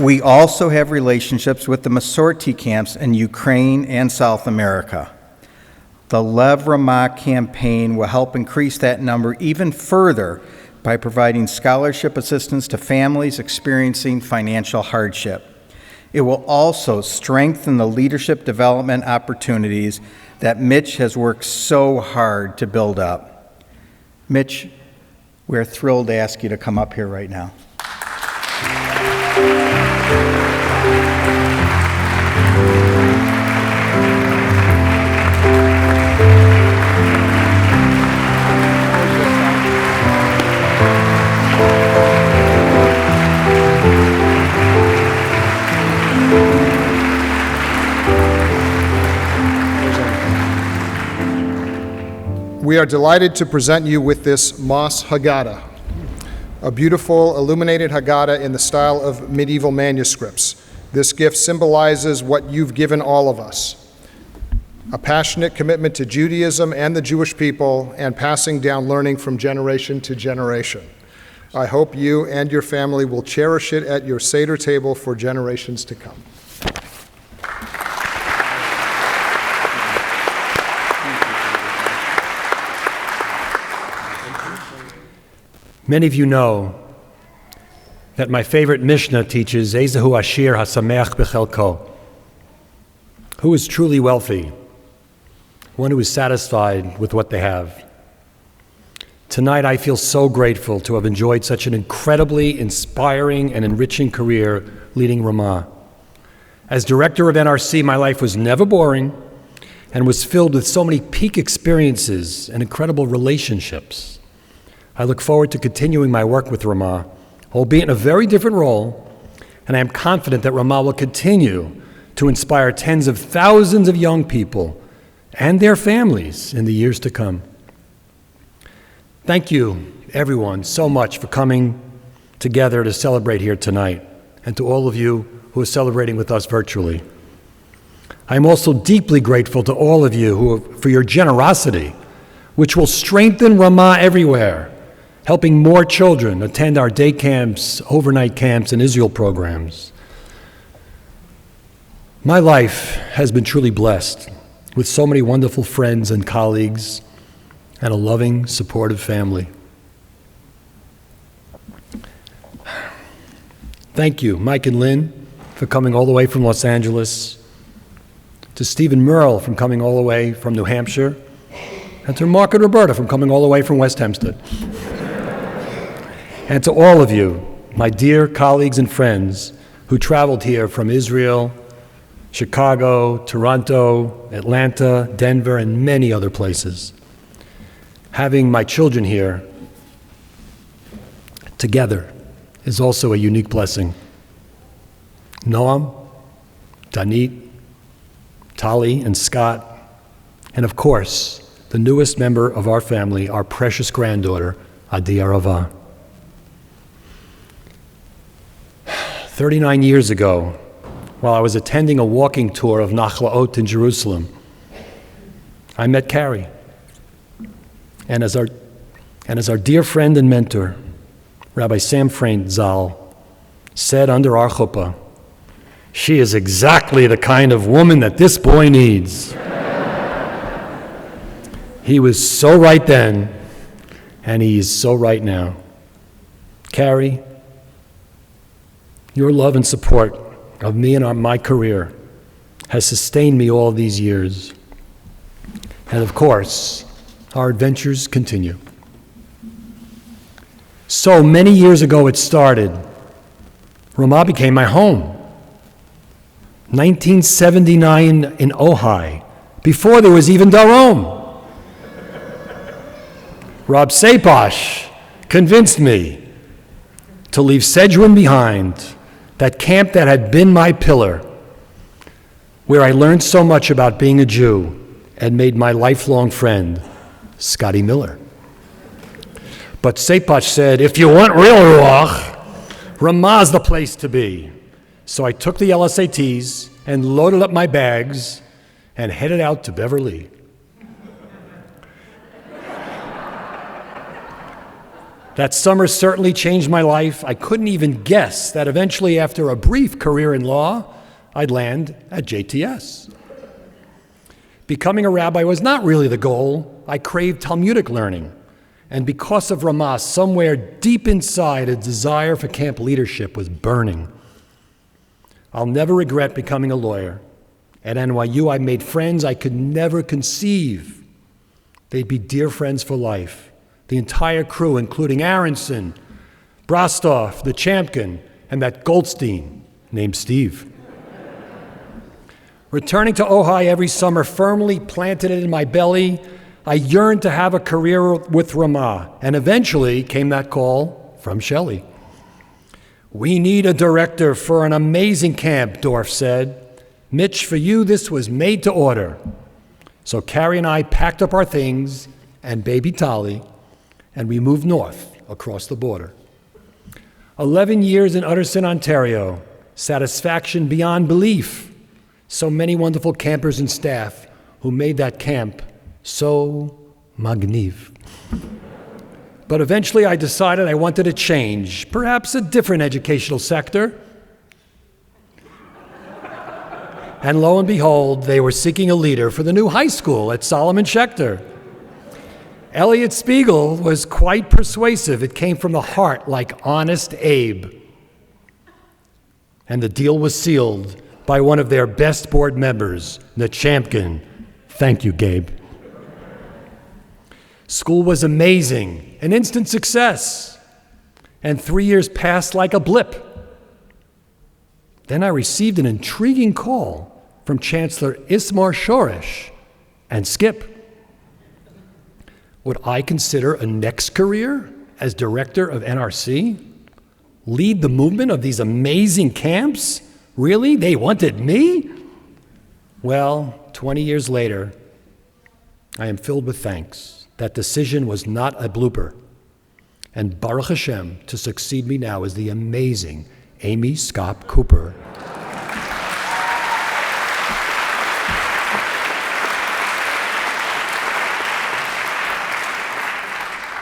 We also have relationships with the Masorti camps in Ukraine and South America. The Lev Ramah campaign will help increase that number even further by providing scholarship assistance to families experiencing financial hardship. It will also strengthen the leadership development opportunities that Mitch has worked so hard to build up. Mitch, we're thrilled to ask you to come up here right now. We are delighted to present you with this Mos Haggadah, a beautiful illuminated Haggadah in the style of medieval manuscripts. This gift symbolizes what you've given all of us, a passionate commitment to Judaism and the Jewish people, and passing down learning from generation to generation. I hope you and your family will cherish it at your Seder table for generations to come. Many of you know that my favorite Mishnah teaches, Ezehu Ashir Hasameach Bechelko. Who is truly wealthy? One who is satisfied with what they have. Tonight I feel so grateful to have enjoyed such an incredibly inspiring and enriching career leading Ramah. As director of NRC, my life was never boring and was filled with so many peak experiences and incredible relationships. I look forward to continuing my work with Ramah, albeit in a very different role, and I am confident that Ramah will continue to inspire tens of thousands of young people and their families in the years to come. Thank you, everyone, so much for coming together to celebrate here tonight, and to all of you who are celebrating with us virtually. I am also deeply grateful to all of you for your generosity, which will strengthen Ramah everywhere, helping more children attend our day camps, overnight camps, and Israel programs. My life has been truly blessed with so many wonderful friends and colleagues and a loving, supportive family. Thank you, Mike and Lynn, for coming all the way from Los Angeles, to Stephen Merle from coming all the way from New Hampshire, and to Mark and Roberta from coming all the way from West Hempstead. And to all of you, my dear colleagues and friends who traveled here from Israel, Chicago, Toronto, Atlanta, Denver, and many other places. Having my children here together is also a unique blessing. Noam, Danit, Tali, and Scott, and of course, the newest member of our family, our precious granddaughter, Adi Arava. 39 years ago, while I was attending a walking tour of Nachlaot in Jerusalem, I met Carrie. And as our dear friend and mentor, Rabbi Sam Freund Zal, said under our chuppah, she is exactly the kind of woman that this boy needs. He was so right then, and he is so right now. Carrie, your love and support of me and my career has sustained me all these years. And of course, our adventures continue. So many years ago it started. Ramah became my home. 1979 in Ojai, before there was even Darom. Rob Sepash convinced me to leave Sedgwin behind, that camp that had been my pillar, where I learned so much about being a Jew and made my lifelong friend, Scotty Miller. But Sepash said, if you want real Ruach, Ramah's the place to be. So I took the LSATs and loaded up my bags and headed out to Beverly. That summer certainly changed my life. I couldn't even guess that eventually, after a brief career in law, I'd land at JTS. Becoming a rabbi was not really the goal. I craved Talmudic learning. And because of Ramah, somewhere deep inside, a desire for camp leadership was burning. I'll never regret becoming a lawyer. At NYU, I made friends I could never conceive. They'd be dear friends for life. The entire crew, including Aronson, Brostov, the Champkin, and that Goldstein named Steve. Returning to Ojai every summer firmly planted it in my belly. I yearned to have a career with Ramah, and eventually came that call from Shelley. We need a director for an amazing camp, Dorf said. Mitch, for you, this was made to order. So Carrie and I packed up our things and baby Tali, and we moved north across the border. 11 years in Utterson, Ontario, satisfaction beyond belief. So many wonderful campers and staff who made that camp so magnifique. But eventually I decided I wanted a change, perhaps a different educational sector. And lo and behold, they were seeking a leader for the new high school at Solomon Schechter. Elliot Spiegel was quite persuasive. It came from the heart like Honest Abe. And the deal was sealed by one of their best board members, the Champkin. Thank you, Gabe. School was amazing, an instant success. And 3 years passed like a blip. Then I received an intriguing call from Chancellor Ismar Shoresh and Skip. Would I consider a next career as director of NRC? Lead the movement of these amazing camps? Really? They wanted me? Well, 20 years later, I am filled with thanks. That decision was not a blooper. And Baruch Hashem, to succeed me now is the amazing Amy Scott Cooper.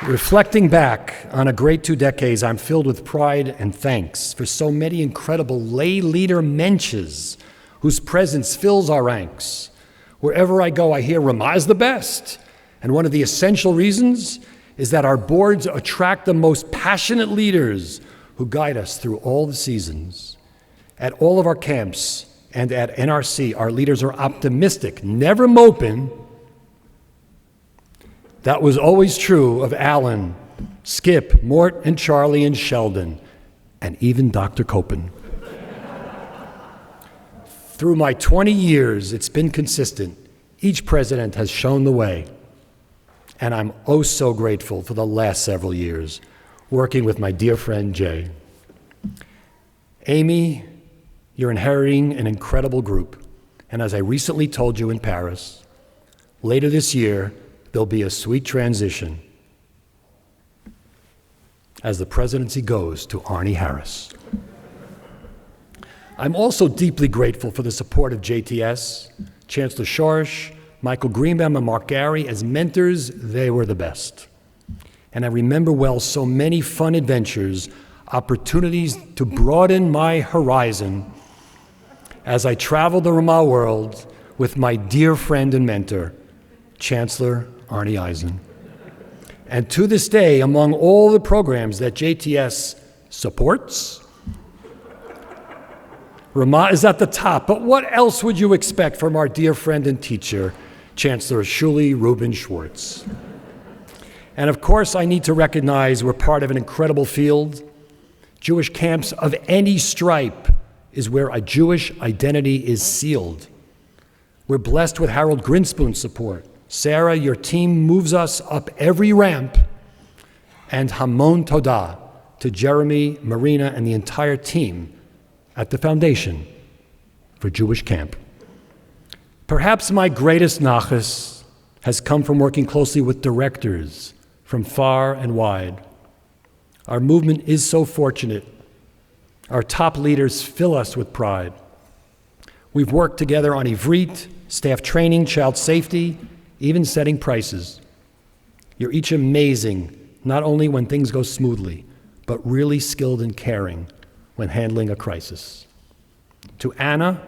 Reflecting back on a great 2 decades, I'm filled with pride and thanks for so many incredible lay leader mensches whose presence fills our ranks. Wherever I go, I hear Ramah is the best. And one of the essential reasons is that our boards attract the most passionate leaders who guide us through all the seasons. At all of our camps and at NRC, our leaders are optimistic, never moping. That was always true of Alan, Skip, Mort, and Charlie, and Sheldon, and even Dr. Copen. Through my 20 years, it's been consistent. Each president has shown the way. And I'm oh so grateful for the last several years, working with my dear friend Jay. Amy, you're inheriting an incredible group. And as I recently told you in Paris, later this year, there'll be a sweet transition as the presidency goes to Arnie Harris. I'm also deeply grateful for the support of JTS, Chancellor Schorsch, Michael Greenbaum, and Mark Gary. As mentors, they were the best. And I remember well so many fun adventures, opportunities to broaden my horizon as I traveled the Ramah world with my dear friend and mentor, Chancellor Arnie Eisen. And to this day, among all the programs that JTS supports, Ramah is at the top. But what else would you expect from our dear friend and teacher, Chancellor Shuli Rubin Schwartz? And of course, I need to recognize we're part of an incredible field. Jewish camps of any stripe is where a Jewish identity is sealed. We're blessed with Harold Grinspoon's support. Sarah, your team moves us up every ramp. And Hamon Todah to Jeremy, Marina, and the entire team at the Foundation for Jewish Camp. Perhaps my greatest nachas has come from working closely with directors from far and wide. Our movement is so fortunate. Our top leaders fill us with pride. We've worked together on Ivrit, staff training, child safety, even setting prices. You're each amazing, not only when things go smoothly, but really skilled and caring when handling a crisis. To Anna,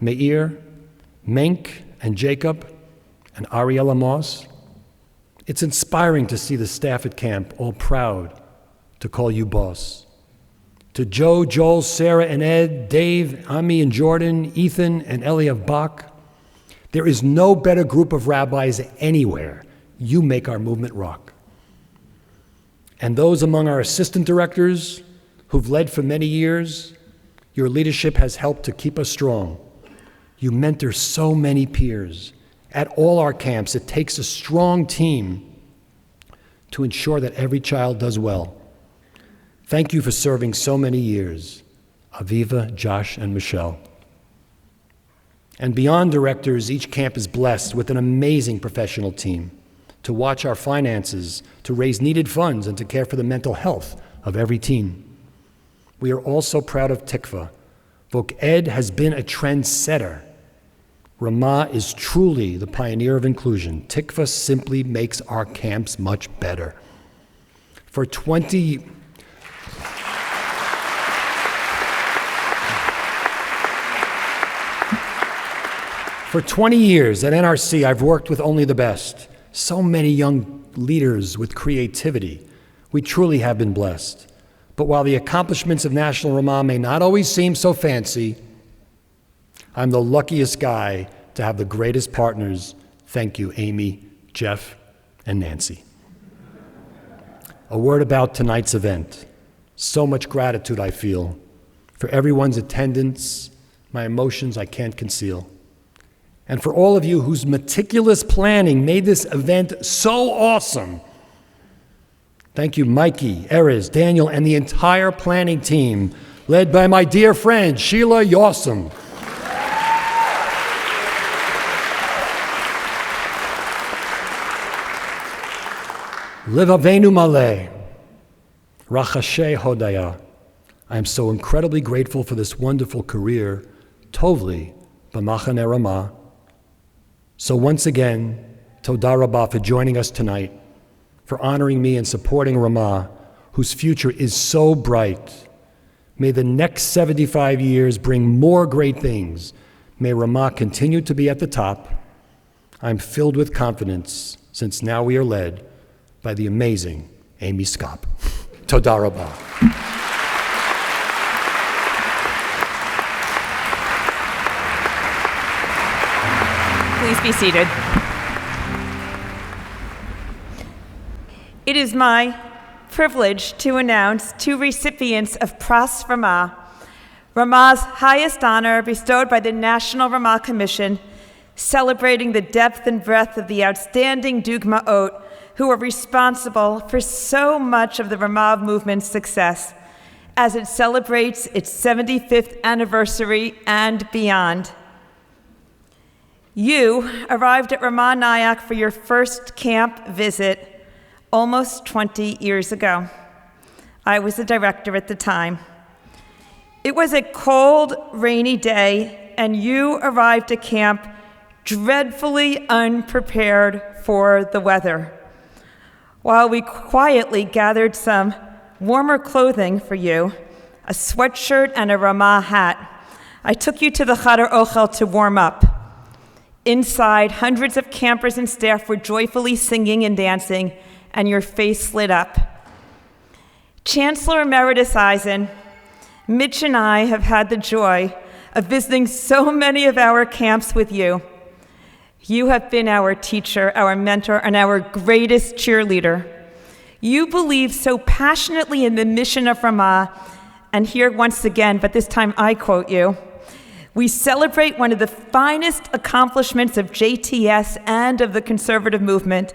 Meir, Menk, and Jacob, and Ariella Moss, it's inspiring to see the staff at camp all proud to call you boss. To Joe, Joel, Sarah, and Ed, Dave, Ami, and Jordan, Ethan, and Eliav Bach, there is no better group of rabbis anywhere. You make our movement rock. And those among our assistant directors who've led for many years, your leadership has helped to keep us strong. You mentor so many peers. At all our camps, it takes a strong team to ensure that every child does well. Thank you for serving so many years, Aviva, Josh, and Michelle. And beyond directors, each camp is blessed with an amazing professional team to watch our finances, to raise needed funds, and to care for the mental health of every teen. We are also proud of Tikva. Vok Ed has been a trendsetter. Ramah is truly the pioneer of inclusion. Tikva simply makes our camps much better. For 20 years at NRC, I've worked with only the best. So many young leaders with creativity. We truly have been blessed. But while the accomplishments of National Ramah may not always seem so fancy, I'm the luckiest guy to have the greatest partners. Thank you, Amy, Jeff, and Nancy. A word about tonight's event. So much gratitude I feel for everyone's attendance, my emotions I can't conceal. And for all of you whose meticulous planning made this event so awesome. Thank you, Mikey, Erez, Daniel, and the entire planning team, led by my dear friend, Sheila Yossam. Livavenu Maleh, Rachashe Hodaya. I am so incredibly grateful for this wonderful career, Tovli, B'machane Ramah. So once again, Todah Rabbah for joining us tonight, for honoring me and supporting Ramah, whose future is so bright. May the next 75 years bring more great things. May Ramah continue to be at the top. I'm filled with confidence, since now we are led by the amazing Amy Skop. Todah Rabbah. Please be seated. It is my privilege to announce two recipients of Pras Ramah, Ramah's highest honor bestowed by the National Ramah Commission, celebrating the depth and breadth of the outstanding Dugma'ot who are responsible for so much of the Ramah movement's success as it celebrates its 75th anniversary and beyond. You arrived at Ramah Nyack for your first camp visit almost 20 years ago. I was the director at the time. It was a cold, rainy day, and you arrived at camp dreadfully unprepared for the weather. While we quietly gathered some warmer clothing for you, a sweatshirt and a Ramah hat, I took you to the Chadar Ochel to warm up. Inside, hundreds of campers and staff were joyfully singing and dancing, and your face lit up. Chancellor Emeritus Eisen, Mitch and I have had the joy of visiting so many of our camps with you. You have been our teacher, our mentor, and our greatest cheerleader. You believe so passionately in the mission of Ramah, and here once again, but this time I quote you, "We celebrate one of the finest accomplishments of JTS and of the conservative movement,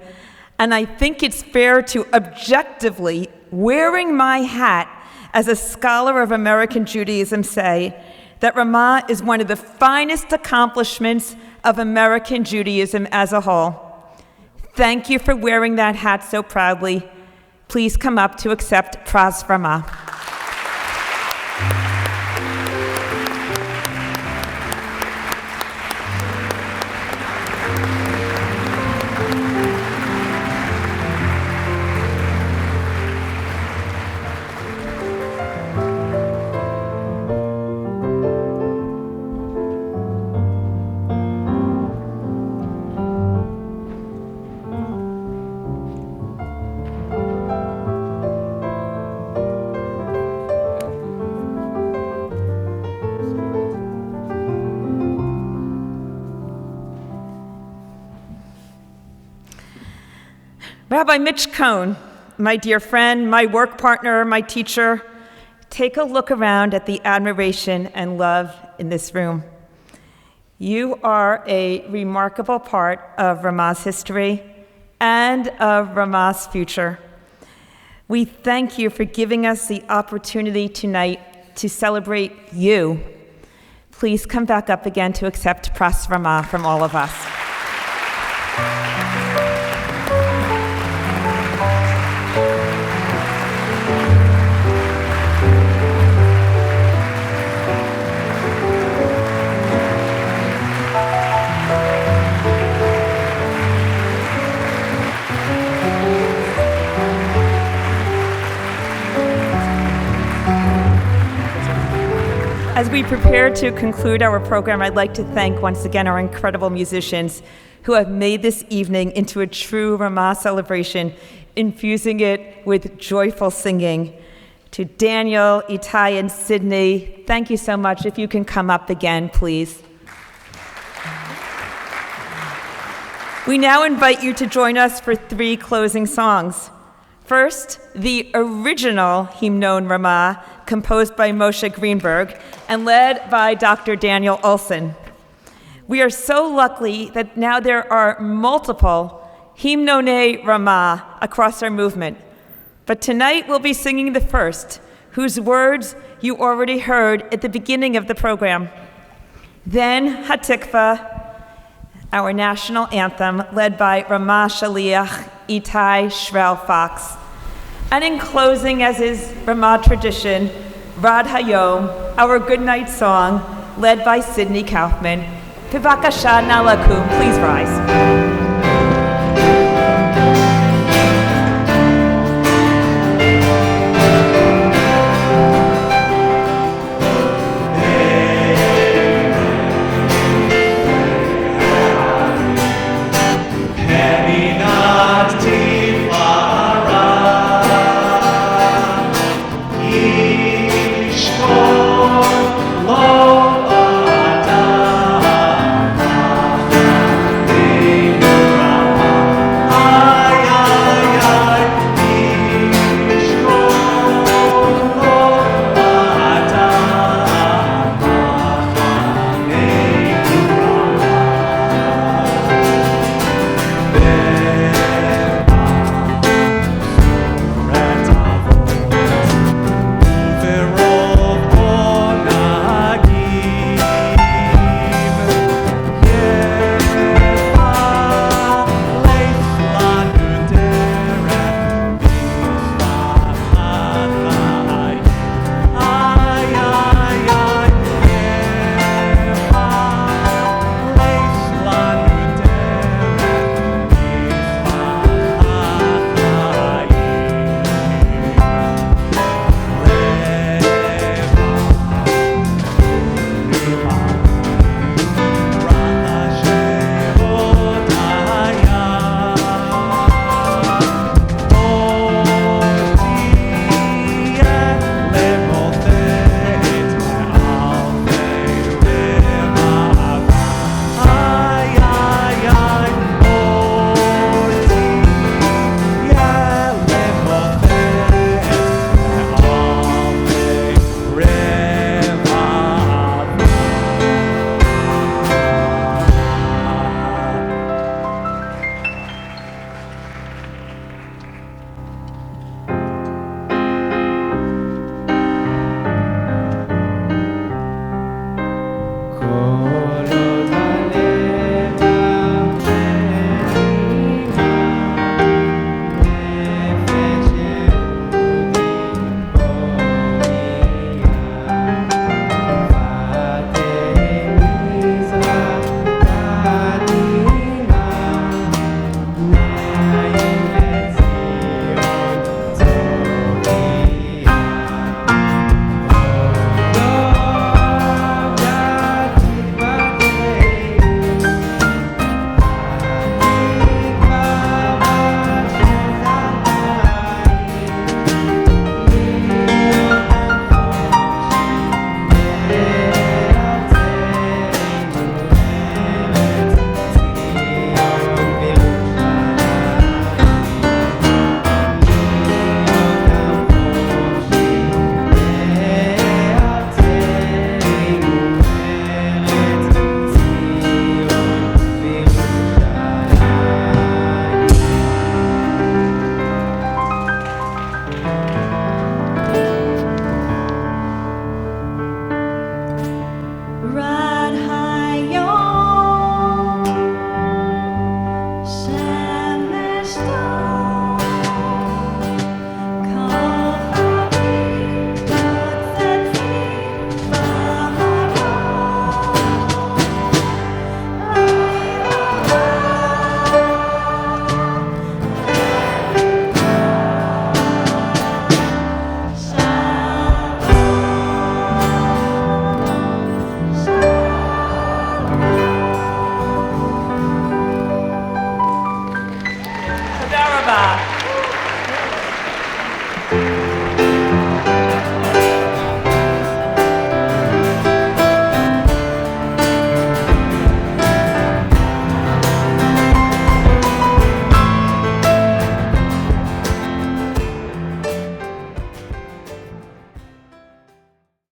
and I think it's fair to objectively, wearing my hat as a scholar of American Judaism, say that Ramah is one of the finest accomplishments of American Judaism as a whole. Thank you for wearing that hat so proudly. Please come up to accept Pras Ramah." Rabbi Mitch Cohen, my dear friend, my work partner, my teacher, take a look around at the admiration and love in this room. You are a remarkable part of Ramah's history and of Ramah's future. We thank you for giving us the opportunity tonight to celebrate you. Please come back up again to accept Pras Ramah from all of us. As we prepare to conclude our program, I'd like to thank once again our incredible musicians who have made this evening into a true Ramah celebration, infusing it with joyful singing. To Daniel, Itai, and Sydney, thank you so much. If you can come up again, please. We now invite you to join us for 3 closing songs. First, the original Hymnon Ramah, composed by Moshe Greenberg and led by Dr. Daniel Olson. We are so lucky that now there are multiple Hymnonei Ramah across our movement. But tonight we'll be singing the first, whose words you already heard at the beginning of the program. Then Hatikva, our national anthem, led by Ramah Shaliach Itai Shrel Fox. And in closing, as is Ramah tradition, Rad Hayom, our goodnight song, led by Sydney Kaufman. Bivakasha Nalakum, please rise.